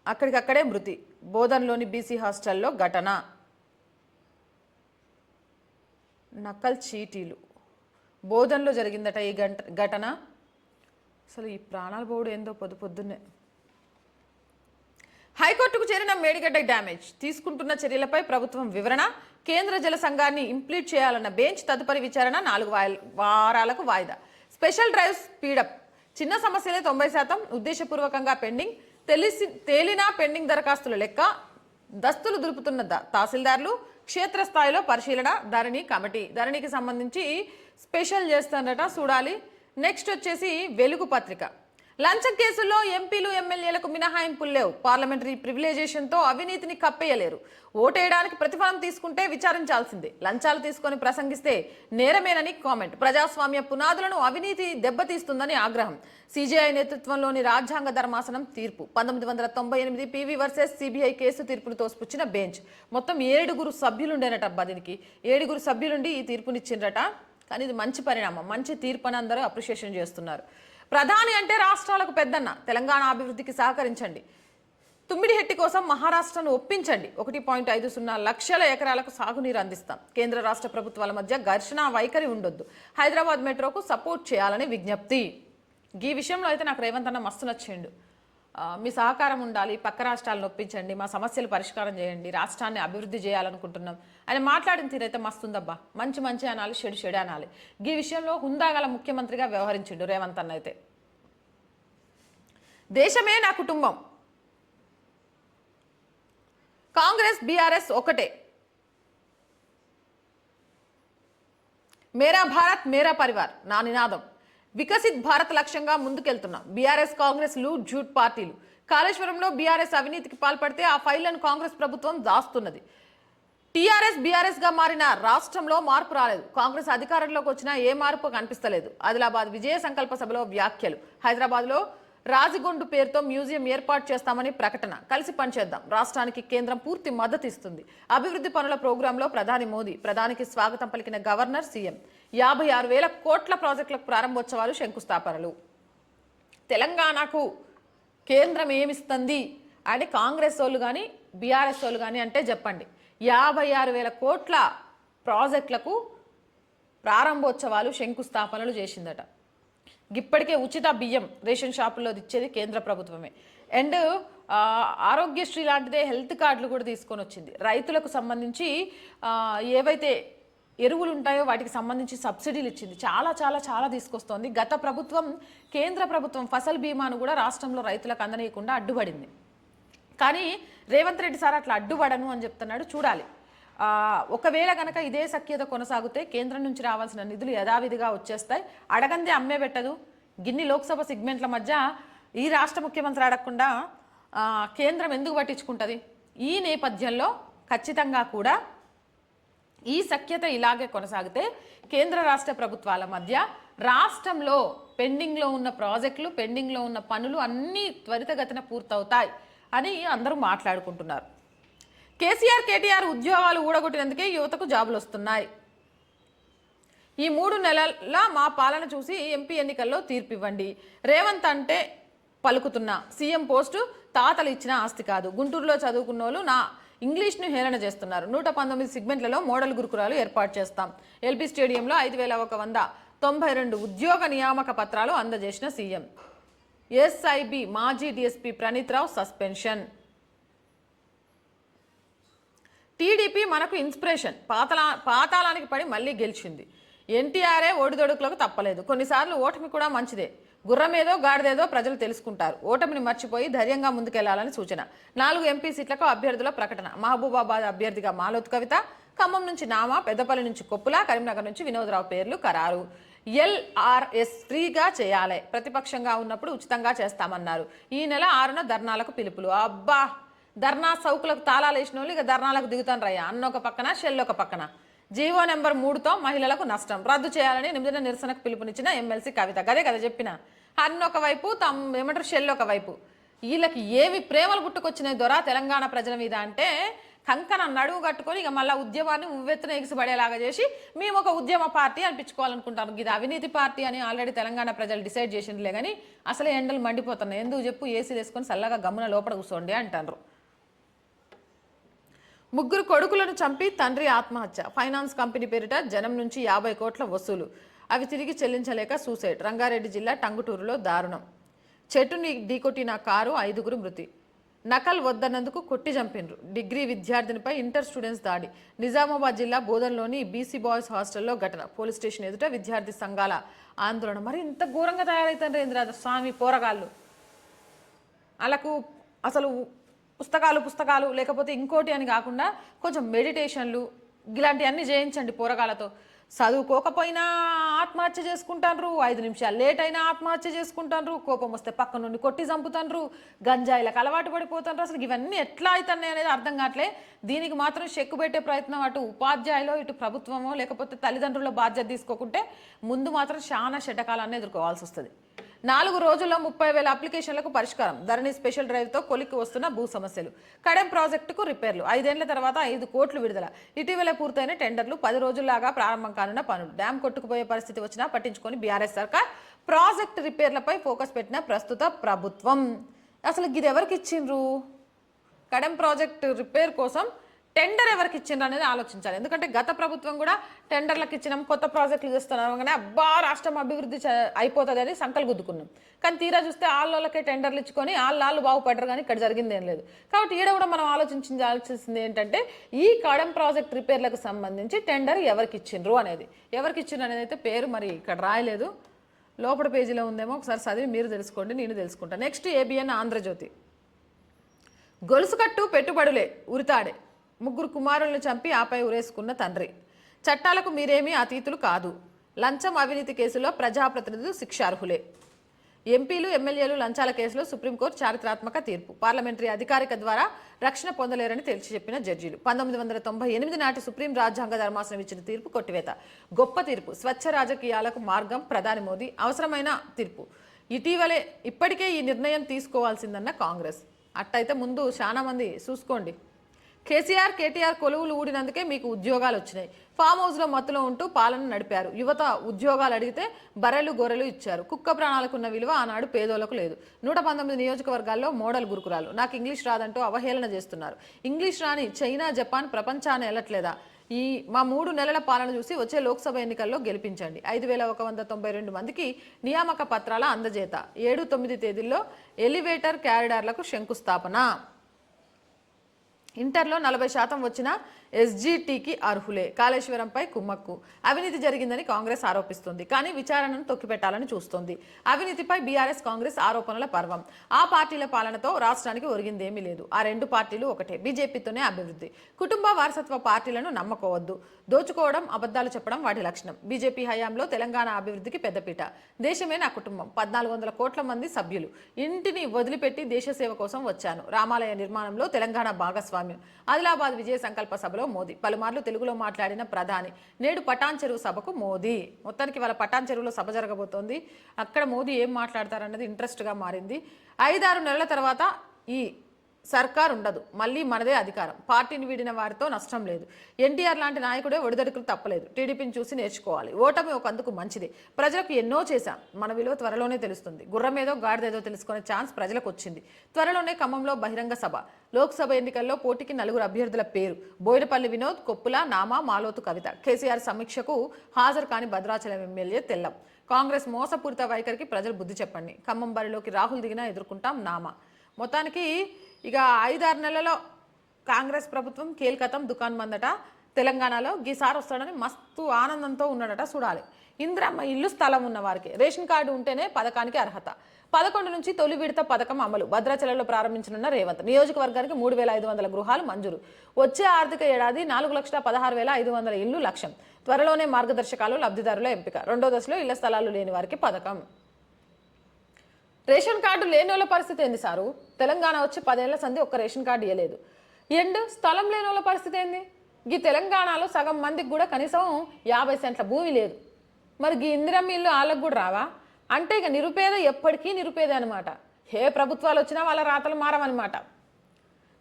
అక్కడికక్కడే మృతి. బోధన్లోని బీసీ హాస్టల్లో ఘటన. నకల్ చీటీలు బోధన్లో జరిగిందట ఈ ఘటన. అసలు ఈ ప్రాణాలు పోవడం ఏందో పొద్దున్నే. హైకోర్టుకు చేరిన మేడిగడ్డ డ్యామేజ్. తీసుకుంటున్న చర్యలపై ప్రభుత్వం వివరణ. కేంద్ర జల సంఘాన్ని ఇంప్లీట్ చేయాలన్న బెంచ్ తదుపరి విచారణ 4 వారాలకు వాయిదా. Special drive speed up. చిన్న సమస్యలే 90% ఉద్దేశపూర్వకంగా పెండింగ్. తేలినా పెండింగ్ దరఖాస్తుల లెక్క. దస్తులు దులుపుతున్న తహసీల్దార్లు. క్షేత్రస్థాయిలో పరిశీలన. ధరణి కమిటీ. ధరణికి సంబంధించి స్పెషల్ చేస్తారట, చూడాలి. నెక్స్ట్ వచ్చేసి వెలుగు పత్రిక. లంచం కేసుల్లో ఎంపీలు ఎమ్మెల్యేలకు మినహాయింపులు లేవు. పార్లమెంటరీ ప్రివిలేజేషన్తో అవినీతిని కప్పేయలేరు. ఓటేయడానికి ప్రతిఫలం తీసుకుంటే విచారించాల్సిందే. లంచాలు తీసుకొని ప్రసంగిస్తే నేరమేనని కామెంట్. ప్రజాస్వామ్య పునాదులను అవినీతి దెబ్బతీస్తుందని ఆగ్రహం. సిజేఐ నేతృత్వంలోని రాజ్యాంగ ధర్మాసనం తీర్పు. 1998 పీవీ వర్సెస్ సిబిఐ కేసు తీర్పును తోసిపుచ్చిన బెంచ్. మొత్తం 7 సభ్యులుండేనట. దీనికి 7 సభ్యులుండి ఈ తీర్పునిచ్చిండ్రట. కానీ ఇది మంచి పరిణామం, మంచి తీర్పు అని అందరూ అప్రిషియేషన్ చేస్తున్నారు. ప్రధాని అంటే రాష్ట్రాలకు పెద్దన్న. తెలంగాణ అభివృద్ధికి సహకరించండి. తుమ్మిడిహెట్టి కోసం మహారాష్ట్రను ఒప్పించండి. 1.50 లక్షల ఎకరాలకు సాగునీరు అందిస్తాం. కేంద్ర రాష్ట్ర ప్రభుత్వాల మధ్య ఘర్షణ వైఖరి ఉండొద్దు. హైదరాబాద్ మెట్రోకు సపోర్ట్ చేయాలని విజ్ఞప్తి. ఈ విషయంలో అయితే నాకు రేవంత్ అన్న మస్తు నచ్చిండు. మీ సహకారం ఉండాలి, పక్క రాష్ట్రాలను ఒప్పించండి, మా సమస్యలు పరిష్కారం చేయండి, రాష్ట్రాన్ని అభివృద్ధి చేయాలనుకుంటున్నాం ఆయన మాట్లాడిన తీరైతే మస్తుందబ్బా. మంచి అనాలి, చెడు అనాలి. ఈ విషయంలో హుందాగల ముఖ్యమంత్రిగా వ్యవహరించిండు రేవంత్ అన్న అయితే. దేశమే నా కుటుంబం. కాంగ్రెస్ బీఆర్ఎస్ ఒకటే. మేరా భారత్ మేరా పరివార్ నా నినాదం. వికసిత్ భారత్ లక్ష్యంగా ముందుకెళ్తున్నాం. బీఆర్ఎస్ కాంగ్రెస్ లూట్ జూట్ పార్టీలు. కాళేశ్వరంలో బీఆర్ఎస్ అవినీతికి పాల్పడితే ఆ ఫైళ్లను కాంగ్రెస్ ప్రభుత్వం దాస్తున్నది. టీఆర్ఎస్ బీఆర్ఎస్ మారిన రాష్ట్రంలో మార్పు రాలేదు. కాంగ్రెస్ అధికారంలోకి వచ్చినా ఏ మార్పు కనిపిస్తలేదు. ఆదిలాబాద్ విజయ సంకల్ప సభలో వ్యాఖ్యలు. హైదరాబాద్లో రాజగొండు పేరుతో మ్యూజియం ఏర్పాటు చేస్తామని ప్రకటన. కలిసి పనిచేద్దాం. రాష్ట్రానికి కేంద్రం పూర్తి మద్దతు ఇస్తుంది. అభివృద్ధి పనుల ప్రోగ్రాంలో ప్రధాని మోదీ. ప్రధానికి స్వాగతం పలికిన గవర్నర్, సీఎం. 56,000 కోట్ల ప్రాజెక్టులకు ప్రారంభోత్సవాలు, శంకుస్థాపనలు. తెలంగాణకు కేంద్రం ఏమిస్తుంది అని కాంగ్రెస్ వాళ్ళు కానీ బీఆర్ఎస్ వాళ్ళు కానీ అంటే చెప్పండి. 56,000 కోట్ల ప్రాజెక్టులకు ప్రారంభోత్సవాలు, శంకుస్థాపనలు చేసిందట. ఇప్పటికే ఉచిత బియ్యం రేషన్ షాపుల్లో ఇచ్చేది కేంద్ర ప్రభుత్వమే. అండ్ ఆరోగ్యశ్రీ లాంటిదే హెల్త్ కార్డులు కూడా తీసుకొని వచ్చింది. రైతులకు సంబంధించి ఏవైతే ఎరువులు ఉంటాయో వాటికి సంబంధించి సబ్సిడీలు ఇచ్చింది. చాలా చాలా చాలా తీసుకొస్తోంది. గత ప్రభుత్వం, కేంద్ర ప్రభుత్వం ఫసల్ బీమాను కూడా రాష్ట్రంలో రైతులకు అందనీయకుండా అడ్డుపడింది. కానీ రేవంత్ రెడ్డి సార్ అట్లా అడ్డుపడను అని చెప్తున్నాడు. చూడాలి. ఒకవేళ కనుక ఇదే సఖ్యత కొనసాగితే కేంద్రం నుంచి రావాల్సిన నిధులు యథావిధిగా వచ్చేస్తాయి. అడగందే అమ్మే పెట్టదు. గిన్ని లోక్సభ సెగ్మెంట్ల మధ్య ఈ రాష్ట్ర ముఖ్యమంత్రి అడగకుండా కేంద్రం ఎందుకు పట్టించుకుంటుంది? ఈ నేపథ్యంలో ఖచ్చితంగా కూడా ఈ సఖ్యత ఇలాగే కొనసాగితే కేంద్ర రాష్ట్ర ప్రభుత్వాల మధ్య రాష్ట్రంలో పెండింగ్లో ఉన్న ప్రాజెక్టులు, పెండింగ్లో ఉన్న పనులు అన్నీ త్వరితగతిన పూర్తవుతాయి అని అందరూ మాట్లాడుకుంటున్నారు. కేసీఆర్, కేటీఆర్ ఉద్యోగాలు ఊడగొట్టినందుకే యువతకు జాబులు వస్తున్నాయి. ఈ 3 నెలల మా పాలన చూసి ఎంపీ ఎన్నికల్లో తీర్పు ఇవ్వండి. రేవంత్ అంటే పలుకుతున్న సీఎం పోస్టు తాతలు ఇచ్చిన ఆస్తి కాదు. గుంటూరులో చదువుకున్న వాళ్ళు నా ఇంగ్లీష్ను హేళన చేస్తున్నారు. 119 సెగ్మెంట్లలో మోడల్ గురుకులాలు ఏర్పాటు చేస్తాం. ఎల్బీ స్టేడియంలో 5192 ఉద్యోగ నియామక పత్రాలు అందజేసిన సీఎం. ఎస్ఐబి మాజీ DSP Praneeth Rao suspension. TDP మనకు ఇన్స్పిరేషన్. పాతాళానికి పడి మళ్ళీ గెలిచింది. ఎన్టీఆర్ఏ ఓడిదొడుకులకు తప్పలేదు. కొన్నిసార్లు ఓటమి కూడా మంచిదే. గుర్రమేదో గాడిదేదో ప్రజలు తెలుసుకుంటారు. ఓటమిని మర్చిపోయి ధైర్యంగా ముందుకెళ్లాలని సూచన. 4 ఎంపీ సీట్లకు అభ్యర్థుల ప్రకటన. మహబూబాబాద్ అభ్యర్థిగా మాలోత్ కవిత, ఖమ్మం నుంచి నామా, పెద్దపల్లి నుంచి కొప్పుల, కరీంనగర్ నుంచి వినోద్రావు పేర్లు ఖరారు. ఎల్ఆర్ఎస్ ఫ్రీగా చేయాలి. ప్రతిపక్షంగా ఉన్నప్పుడు ఉచితంగా చేస్తామన్నారు. ఈ నెల 6న ధర్నాలకు పిలుపులు. అబ్బా, ధర్నా సౌకులకు తాళాలు వేసిన వాళ్ళు ఇక ధర్నాలకు దిగుతాను రయ్యా. అన్నొక పక్కన, షెల్ ఒక పక్కన. జీవో నెంబర్ 3తో మహిళలకు నష్టం రద్దు చేయాలని నిరసనకు పిలుపునిచ్చిన ఎమ్మెల్సీ కవిత. గదే కదా చెప్పిన. అన్న ఒకవైపు ఏమంటారు, షెల్ ఒకవైపు. వీళ్ళకి ఏమి ప్రేమలు పుట్టుకొచ్చినాయి దొర తెలంగాణ ప్రజల మీద అంటే కంకణ నడువు కట్టుకొని ఇక మళ్ళీ ఉద్యమాన్ని ఉవ్వెత్తున ఎగిసిపడేలాగా చేసి మేము ఒక ఉద్యమ పార్టీ అనిపించుకోవాలనుకుంటారు. ఇది అవినీతి పార్టీ అని ఆల్రెడీ తెలంగాణ ప్రజలు డిసైడ్ చేసిందిలే. కానీ అసలే ఎండలు మండిపోతున్నాయి. ఎందుకు చెప్పు, ఏసీలు వేసుకొని చల్లగా గమ్మున లోపల కూర్చోండి అంటారు. 3 కొడుకులను చంపి తండ్రి ఆత్మహత్య. ఫైనాన్స్ కంపెనీ పేరిట జనం నుంచి 50 కోట్ల వసూలు. అవి తిరిగి చెల్లించలేక సూసైడ్. రంగారెడ్డి జిల్లా టంగుటూరులో దారుణం. చెట్టుని ఢీకొట్టిన కారు, 5గురు మృతి. నకల్ వద్దన్నందుకు కొట్టి చంపినరు. డిగ్రీ విద్యార్థినిపై ఇంటర్ స్టూడెంట్స్ దాడి. నిజామాబాద్ జిల్లా బోధన్లోని బీసీ బాయ్స్ హాస్టల్లో ఘటన. పోలీస్ స్టేషన్ ఎదుట విద్యార్థి సంఘాల ఆందోళన. మరి ఇంత ఘోరంగా తయారైతారు ఏంద్ర స్వామి పోరగాళ్ళు. వాళ్ళకు అసలు పుస్తకాలు లేకపోతే ఇంకోటి అని కాకుండా కొంచెం మెడిటేషన్లు ఇలాంటివన్నీ చేయించండి పోరగాళ్ళతో. చదువుకోకపోయినా ఆత్మహత్య చేసుకుంటారు, 5 నిమిషాలు లేట్ అయినా ఆత్మహత్య చేసుకుంటారు, కోపం వస్తే పక్క నుండి కొట్టి చంపుతారు, గంజాయిలకు అలవాటు పడిపోతారు. అసలు ఇవన్నీ ఎట్లా అవుతున్నాయి అనేది అర్థం కావట్లే. దీనికి మాత్రం చెక్కు పెట్టే ప్రయత్నం అటు ఉపాధ్యాయులు, ఇటు ప్రభుత్వమో లేకపోతే తల్లిదండ్రుల బాధ్యత తీసుకోకుంటే ముందు మాత్రం చాలా శటకాలన్నీ ఎదుర్కోవాల్సి వస్తుంది. 4 రోజుల్లో 30,000 అప్లికేషన్లకు పరిష్కారం. ధరణి స్పెషల్ డ్రైవ్తో కొలిక్కి వస్తున్న భూ సమస్యలు. కడెం ప్రాజెక్టుకు రిపేర్లు. 5 ఏళ్ల తర్వాత 5 కోట్లు విడుదల. ఇటీవలే పూర్తయిన టెండర్లు. 10 రోజుల్లాగా ప్రారంభం కానున్న పనులు. డ్యాం కొట్టుకుపోయే పరిస్థితి వచ్చినా పట్టించుకొని బీఆర్ఎస్ సర్కార్ ప్రాజెక్టు రిపేర్లపై ఫోకస్ పెట్టిన ప్రస్తుత ప్రభుత్వం. అసలు ఇది ఎవరికి ఇచ్చిండ్రు? కడెం ప్రాజెక్టు రిపేర్ కోసం టెండర్ ఎవరికి ఇచ్చిండ్రు అనేది ఆలోచించాలి. ఎందుకంటే గత ప్రభుత్వం కూడా టెండర్లకు ఇచ్చినాం, కొత్త ప్రాజెక్టులు చేస్తున్నాం కానీ అబ్బా రాష్ట్రం అభివృద్ధి అయిపోతుంది అని సంకలు గుద్దుకున్నాం. కానీ తీరా చూస్తే వాళ్ళకే టెండర్లు ఇచ్చుకొని వాళ్ళు బాగుపడ్డరు. కానీ ఇక్కడ జరిగింది ఏం లేదు. కాబట్టి ఈడ కూడా మనం ఆలోచించాల్సింది ఏంటంటే ఈ కడెం ప్రాజెక్ట్ రిపేర్లకు సంబంధించి టెండర్ ఎవరికి ఇచ్చిండ్రు అనేది. ఎవరికి ఇచ్చిండ్రు అనేది అయితే పేరు మరి ఇక్కడ రాయలేదు, లోపల పేజీలో ఉందేమో. ఒకసారి చదివి మీరు తెలుసుకోండి, నేను తెలుసుకుంటాను. Next ABN Andhra Jyothi. గొలుసుకట్టు పెట్టుబడులే ఉరితాడే. 3 కుమారులను చంపి ఆపై ఉరేసుకున్న తండ్రి. చట్టాలకు మీరేమీ అతీతులు కాదు. లంచం అవినీతి కేసులో ప్రజాప్రతినిధులు శిక్షార్హులే. ఎంపీలు ఎమ్మెల్యేలు లంచాల కేసులో సుప్రీంకోర్టు చారిత్రాత్మక తీర్పు. పార్లమెంటరీ అధికారిక ద్వారా రక్షణ పొందలేరని తేల్చి చెప్పిన జడ్జీలు. 1998 నాటి సుప్రీం రాజ్యాంగ ధర్మాసనం ఇచ్చిన తీర్పు కొట్టివేత. గొప్ప తీర్పు. స్వచ్ఛ రాజకీయాలకు మార్గం. ప్రధాని మోదీ. అవసరమైన తీర్పు. ఇప్పటికే ఈ నిర్ణయం తీసుకోవాల్సిందన్న కాంగ్రెస్. అట్టయితే ముందు చాలా మంది చూసుకోండి. కేసీఆర్, కేటీఆర్ కొలువులు ఊడినందుకే మీకు ఉద్యోగాలు వచ్చినాయి. ఫామ్ హౌస్లో మత్తులో ఉంటూ పాలన నడిపారు. యువత ఉద్యోగాలు అడిగితే బర్రెలు గొర్రెలు ఇచ్చారు. కుక్క ప్రాణాలకున్న విలువ ఆనాడు పేదోళ్లకు లేదు. 119 నియోజకవర్గాల్లో మోడల్ గురుకులాలు. నాకు ఇంగ్లీష్ రాదంటూ అవహేళన చేస్తున్నారు. ఇంగ్లీష్ రాని చైనా, జపాన్ ప్రపంచాన్ని వెళ్ళట్లేదా? మా 3 నెలల పాలన చూసి వచ్చే లోక్సభ ఎన్నికల్లో గెలిపించండి. 5192 మందికి నియామక పత్రాల అందజేత. 7-9 తేదీల్లో ఎలివేటర్ క్యారిడార్లకు శంకుస్థాపన. ఇంటర్లో 40% వచ్చిన ఎస్జీటీకి అర్హులే. కాళేశ్వరంపై కుమ్మక్కు. అవినీతి జరిగిందని కాంగ్రెస్ ఆరోపిస్తుంది, కానీ విచారణను తొక్కిపెట్టాలని చూస్తోంది. అవినీతిపై బీఆర్ఎస్ కాంగ్రెస్ ఆరోపణల పర్వం. ఆ పార్టీల పాలనతో రాష్ట్రానికి ఒరిగిందేమీ లేదు. ఆ 2 పార్టీలు ఒకటే. బీజేపీతోనే అభివృద్ధి. కుటుంబ వారసత్వ పార్టీలను నమ్మకోవద్దు. దోచుకోవడం, అబద్ధాలు చెప్పడం వాటి లక్షణం. బీజేపీ హయాంలో తెలంగాణ అభివృద్ధికి పెద్దపీట. దేశమే నా కుటుంబం. 1400 కోట్ల మంది సభ్యులు. ఇంటిని వదిలిపెట్టి దేశ సేవ కోసం వచ్చాను. రామాలయ నిర్మాణంలో తెలంగాణ భాగస్వామ్యం. ఆదిలాబాద్ విజయ సంకల్ప సభలో సభలో మోదీ. పలుమార్లు తెలుగులో మాట్లాడిన ప్రధాని నేడు పటాన్ చెరువు సభకు మోదీ. మొత్తానికి వాళ్ళ పటాన్ చెరువులో సభ జరగబోతోంది. అక్కడ మోదీ ఏం మాట్లాడతారన్నది ఇంట్రెస్ట్గా మారింది. 5-6 నెలల తర్వాత ఈ సర్కార్ ఉండదు, మళ్ళీ మనదే అధికారం. పార్టీని వీడిన వారితో నష్టం లేదు. ఎన్టీఆర్ లాంటి నాయకుడే ఒడిదడుకులు తప్పలేదు. టీడీపీని చూసి నేర్చుకోవాలి. ఓటమి ఒక అందుకు మంచిదే. ప్రజలకు ఎన్నో చేశాం, మన విలువ త్వరలోనే తెలుస్తుంది. గుర్రమేదో గాడిదేదో తెలుసుకునే ఛాన్స్ ప్రజలకు వచ్చింది. త్వరలోనే ఖమ్మంలో బహిరంగ సభ. లోక్సభ ఎన్నికల్లో పోటీకి 4 అభ్యర్థుల పేరు: బోయినపల్లి వినోద్, కొప్పుల, నామా, మాలోతు కవిత. కేసీఆర్ సమీక్షకు హాజరు కాని భద్రాచలం ఎమ్మెల్యే తెల్లం. కాంగ్రెస్ మోసపూరిత వైఖరికి ప్రజలు బుద్ధి చెప్పండి. ఖమ్మం బరిలోకి రాహుల్ దిగినా ఎదుర్కొంటాం నామా. మొత్తానికి ఇక 5-6 నెలల్లో కాంగ్రెస్ ప్రభుత్వం కేల్కతం దుకాన్ మందట. తెలంగాణలో గీసారి వస్తాడని మస్తు ఆనందంతో ఉన్నాడట. చూడాలి. ఇందిరమ్మ ఇల్లు స్థలం ఉన్న వారికి రేషన్ కార్డు ఉంటేనే పథకానికి అర్హత. 11 నుంచి తొలి విడత పథకం అమలు. భద్రాచలంలో ప్రారంభించనున్న రేవంత్. నియోజకవర్గానికి 3,500 గృహాలు మంజూరు. వచ్చే ఆర్థిక ఏడాది 4,16,500 ఇల్లు లక్ష్యం. త్వరలోనే మార్గదర్శకాలు, లబ్ధిదారుల ఎంపిక. 2వ దశలో ఇళ్ల స్థలాలు లేని వారికి పథకం. రేషన్ కార్డు లేని వాళ్ళ పరిస్థితి ఏంది సారు? తెలంగాణ వచ్చి 10 ఏళ్ల సంది ఒక్క రేషన్ కార్డు ఇవ్వలేదు. స్థలం లేని వాళ్ళ పరిస్థితి ఏంది? ఈ తెలంగాణలో సగం మందికి కూడా కనీసం 50 సెంట్ల భూమి లేదు. మరి ఈ ఇందిరమ్మ ఇల్లు వాళ్ళకు కూడా రావా? అంటే ఇక నిరుపేద ఎప్పటికీ నిరుపేద అనమాట. ఏ ప్రభుత్వాలు వచ్చినా వాళ్ళ రాతలు మారవన్నమాట.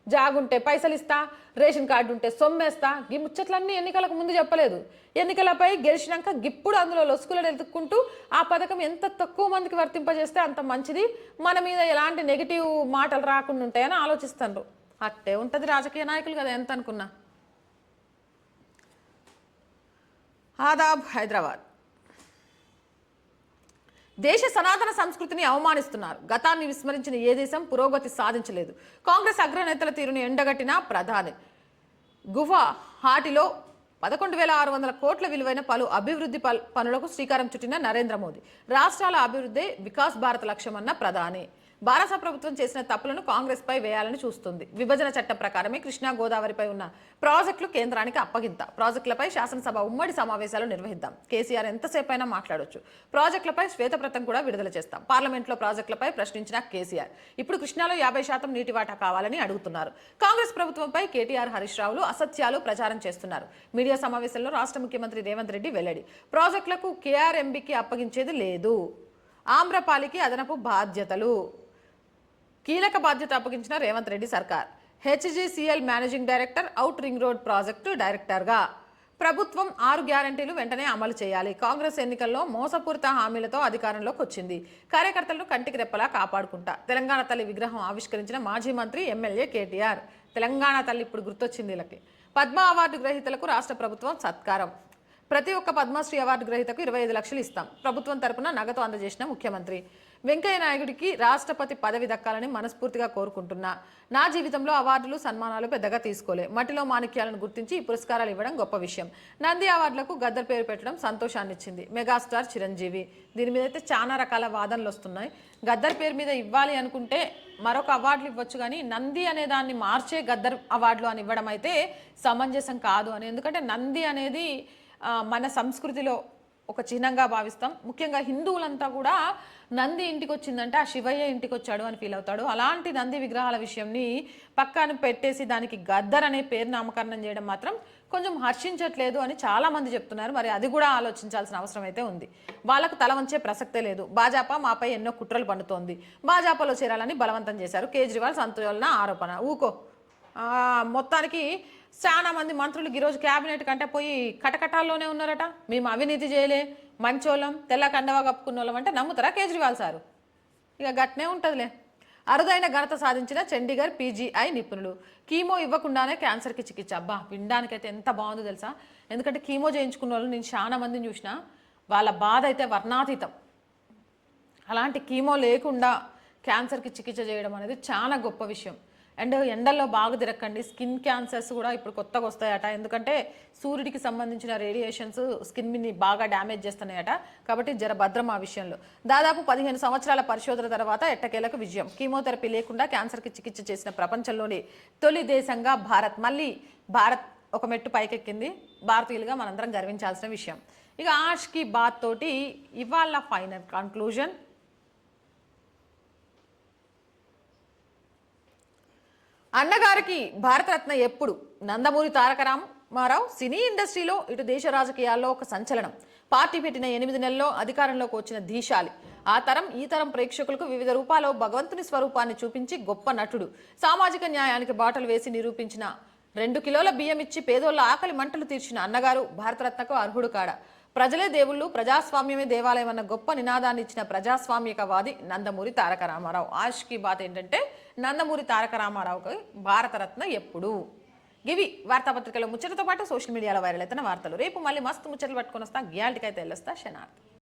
జాగుంటే పైసలు ఇస్తా, రేషన్ కార్డు ఉంటే సొమ్మేస్తా. ఈ ముచ్చట్లన్నీ ఎన్నికలకు ముందు చెప్పలేదు. ఎన్నికలపై గెలిచినాక గిప్పుడు అందులో లొసుకులను ఎదుక్కుంటూ ఆ పథకం ఎంత తక్కువ మందికి వర్తింపజేస్తే అంత మంచిది, మన మీద ఎలాంటి నెగిటివ్ మాటలు రాకుండా ఉంటాయని ఆలోచిస్తారు. అట్టే ఉంటుంది రాజకీయ నాయకులు కదా, ఎంత అనుకున్నా. ఆదాబ్ హైదరాబాద్. దేశ సనాతన సంస్కృతిని అవమానిస్తున్నారు. గతాన్ని విస్మరించిన ఏ దేశం పురోగతి సాధించలేదు. కాంగ్రెస్ అగ్రనేతల తీరుని ఎండగట్టిన ప్రధాని. గువాహటిలో 11,600 కోట్ల విలువైన పలు అభివృద్ధి పనులకు శ్రీకారం చుట్టిన నరేంద్ర మోదీ. రాష్ట్రాల అభివృద్ధి వికాస్ భారత్ లక్ష్యమన్న ప్రధాని. భారత ప్రభుత్వం చేసిన తప్పులను కాంగ్రెస్ పై వేయాలని చూస్తుంది. విభజన చట్టం ప్రకారమే కృష్ణా గోదావరిపై ఉన్న ప్రాజెక్టులు కేంద్రానికి అప్పగింత. ప్రాజెక్టులపై శాసనసభ ఉమ్మడి సమావేశాలు నిర్వహిద్దాం. కేసీఆర్ ఎంతసేపైనా మాట్లాడొచ్చు. ప్రాజెక్టులపై శ్వేతపత్రం కూడా విడుదల చేస్తాం. పార్లమెంట్లో ప్రాజెక్టులపై ప్రశ్నించిన కేసీఆర్ ఇప్పుడు కృష్ణాలో 50% నీటి వాటా కావాలని అడుగుతున్నారు. కాంగ్రెస్ ప్రభుత్వంపై కేటీఆర్, హరీష్ రావులు అసత్యాలు ప్రచారం చేస్తున్నారు. మీడియా సమావేశంలో రాష్ట్ర ముఖ్యమంత్రి రేవంత్ రెడ్డి వెల్లడి. ప్రాజెక్టులకు కేఆర్ఎంబీకి అప్పగించేది లేదు. ఆమ్రపాలికి అదనపు బాధ్యతలు. కీలక బాధ్యత అప్పగించిన రేవంత్ రెడ్డి సర్కార్. HGCL managing director, out ring road project డైరెక్టర్గా. ప్రభుత్వం 6 గ్యారంటీలు వెంటనే అమలు చేయాలి. కాంగ్రెస్ ఎన్నికల్లో మోసపూరిత హామీలతో అధికారంలోకి వచ్చింది. కార్యకర్తలను కంటికి రెప్పలా కాపాడుకుంటా. తెలంగాణ తల్లి విగ్రహం ఆవిష్కరించిన మాజీ మంత్రి, ఎమ్మెల్యే కేటీఆర్. తెలంగాణ తల్లి ఇప్పుడు గుర్తొచ్చింది వీళ్ళకి. పద్మ అవార్డు గ్రహీతలకు రాష్ట్ర ప్రభుత్వం సత్కారం. ప్రతి ఒక్క పద్మశ్రీ అవార్డు గ్రహీతకు 25 లక్షలు ఇస్తాం. ప్రభుత్వం తరపున నగదు అందజేసిన ముఖ్యమంత్రి. వెంకయ్య నాయుడికి రాష్ట్రపతి పదవి దక్కాలని మనస్ఫూర్తిగా కోరుకుంటున్నా. నా జీవితంలో అవార్డులు, సన్మానాలు పెద్దగా తీసుకోలే. మట్టిలో మాణిక్యాలను గుర్తించి ఈ పురస్కారాలు ఇవ్వడం గొప్ప విషయం. నంది అవార్డులకు గద్దర్ పేరు పెట్టడం సంతోషాన్ని ఇచ్చింది. మెగాస్టార్ చిరంజీవి. దీని మీద అయితే చాలా రకాల వాదనలు వస్తున్నాయి. గద్దర్ పేరు మీద ఇవ్వాలి అనుకుంటే మరొక అవార్డులు ఇవ్వచ్చు, కానీ నంది అనే దాన్ని మార్చే గద్దర్ అవార్డులు అని ఇవ్వడం అయితే సమంజసం కాదు అని. ఎందుకంటే నంది అనేది మన సంస్కృతిలో ఒక చిహ్నంగా భావిస్తాం. ముఖ్యంగా హిందువులంతా కూడా నంది ఇంటికి వచ్చిందంటే ఆ శివయ్య ఇంటికి వచ్చాడు అని ఫీల్ అవుతాడు. అలాంటి నంది విగ్రహాల విషయంని పక్కన పెట్టేసి దానికి గద్దర్ అనే పేరు నామకరణం చేయడం మాత్రం కొంచెం హర్షించట్లేదు అని చాలామంది చెప్తున్నారు. మరి అది కూడా ఆలోచించాల్సిన అవసరం అయితే ఉంది. వాళ్ళకు తల వంచే ప్రసక్తే లేదు. భాజపా మాపై ఎన్నో కుట్రలు పండుతోంది. భాజపాలో చేరాలని బలవంతం చేశారు. కేజ్రీవాల్ సంతోలన ఆరోపణ. ఊకో. మొత్తానికి చాలా మంది మంత్రులు ఈరోజు క్యాబినెట్ కంటే పోయి కటకటాల్లోనే ఉన్నారట. మేము అవినీతి చేయలే, మంచోళ్ళం, తెల్ల కండవా కప్పుకున్న వాళ్ళం అంటే నమ్ముతారా కేజ్రీవాల్ సారు? ఇక గట్నే ఉంటుందిలే. అరుదైన ఘనత సాధించిన చండీగఢ్ పీజీఐ నిపుణులు. కీమో ఇవ్వకుండానే క్యాన్సర్కి చికిత్స. అబ్బా, వినడానికైతే ఎంత బాగుందో తెలుసా. ఎందుకంటే కీమో చేయించుకున్న వాళ్ళు నేను చాలా మందిని చూసిన, వాళ్ళ బాధ అయితే వర్ణాతీతం. అలాంటి కీమో లేకుండా క్యాన్సర్కి చికిత్స చేయడం అనేది చాలా గొప్ప విషయం. అండ్ ఎండల్లో బాగా తిరగండి. స్కిన్ క్యాన్సర్స్ కూడా ఇప్పుడు కొత్తగా వస్తాయట. ఎందుకంటే సూర్యుడికి సంబంధించిన రేడియేషన్స్ స్కిన్ని బాగా డ్యామేజ్ చేస్తున్నాయట. కాబట్టి జర భద్రం ఆ విషయంలో. దాదాపు 15 సంవత్సరాల పరిశోధన తర్వాత ఎట్టకేలకు విజయం. కీమోథెరపీ లేకుండా క్యాన్సర్కి చికిత్స చేసిన ప్రపంచంలోని తొలి దేశంగా భారత్. మళ్ళీ భారత్ ఒక మెట్టు పైకెక్కింది. భారతీయులుగా మనందరం గర్వించాల్సిన విషయం. ఇక ఆష్ కీ బాత్ తోటి ఇవాళ ఫైనల్ కన్క్లూజన్. అన్నగారికి భారతరత్న ఎప్పుడు? నందమూరి తారక రామారావు సినీ ఇండస్ట్రీలో ఇటు దేశ రాజకీయాల్లో ఒక సంచలనం. పార్టీ పెట్టిన 8 నెలల్లో అధికారంలోకి వచ్చిన ధీశాలి. ఆ తరం ఈ తరం ప్రేక్షకులకు వివిధ రూపాల్లో భగవంతుని స్వరూపాన్ని చూపించి గొప్ప నటుడు. సామాజిక న్యాయానికి బాటలు వేసి నిరూపించిన 2 కిలోల బియ్యం ఇచ్చి పేదోళ్ల ఆకలి మంటలు తీర్చిన అన్నగారు భారతరత్నకు అర్హుడు కాడా? ప్రజలే దేవుళ్ళు, ప్రజాస్వామ్యమే దేవాలయం అన్న గొప్ప నినాదాన్ని ఇచ్చిన ప్రజాస్వామికవాది నందమూరి తారక రామారావు. ఆష్కి బాత్ ఏంటంటే నందమూరి తారక రామారావుకి భారతరత్న ఎప్పుడు? ఇవి వార్తాపత్రికలో ముచ్చటతో పాటు సోషల్ మీడియాలో వైరల్ అవుతున్న వార్తలు. రేపు మళ్ళీ మస్తు ముచ్చట్లు పట్టుకొని వస్తా. గ్యాల్టీకి అయితే వెళ్ళొస్తా. శనార్థ్.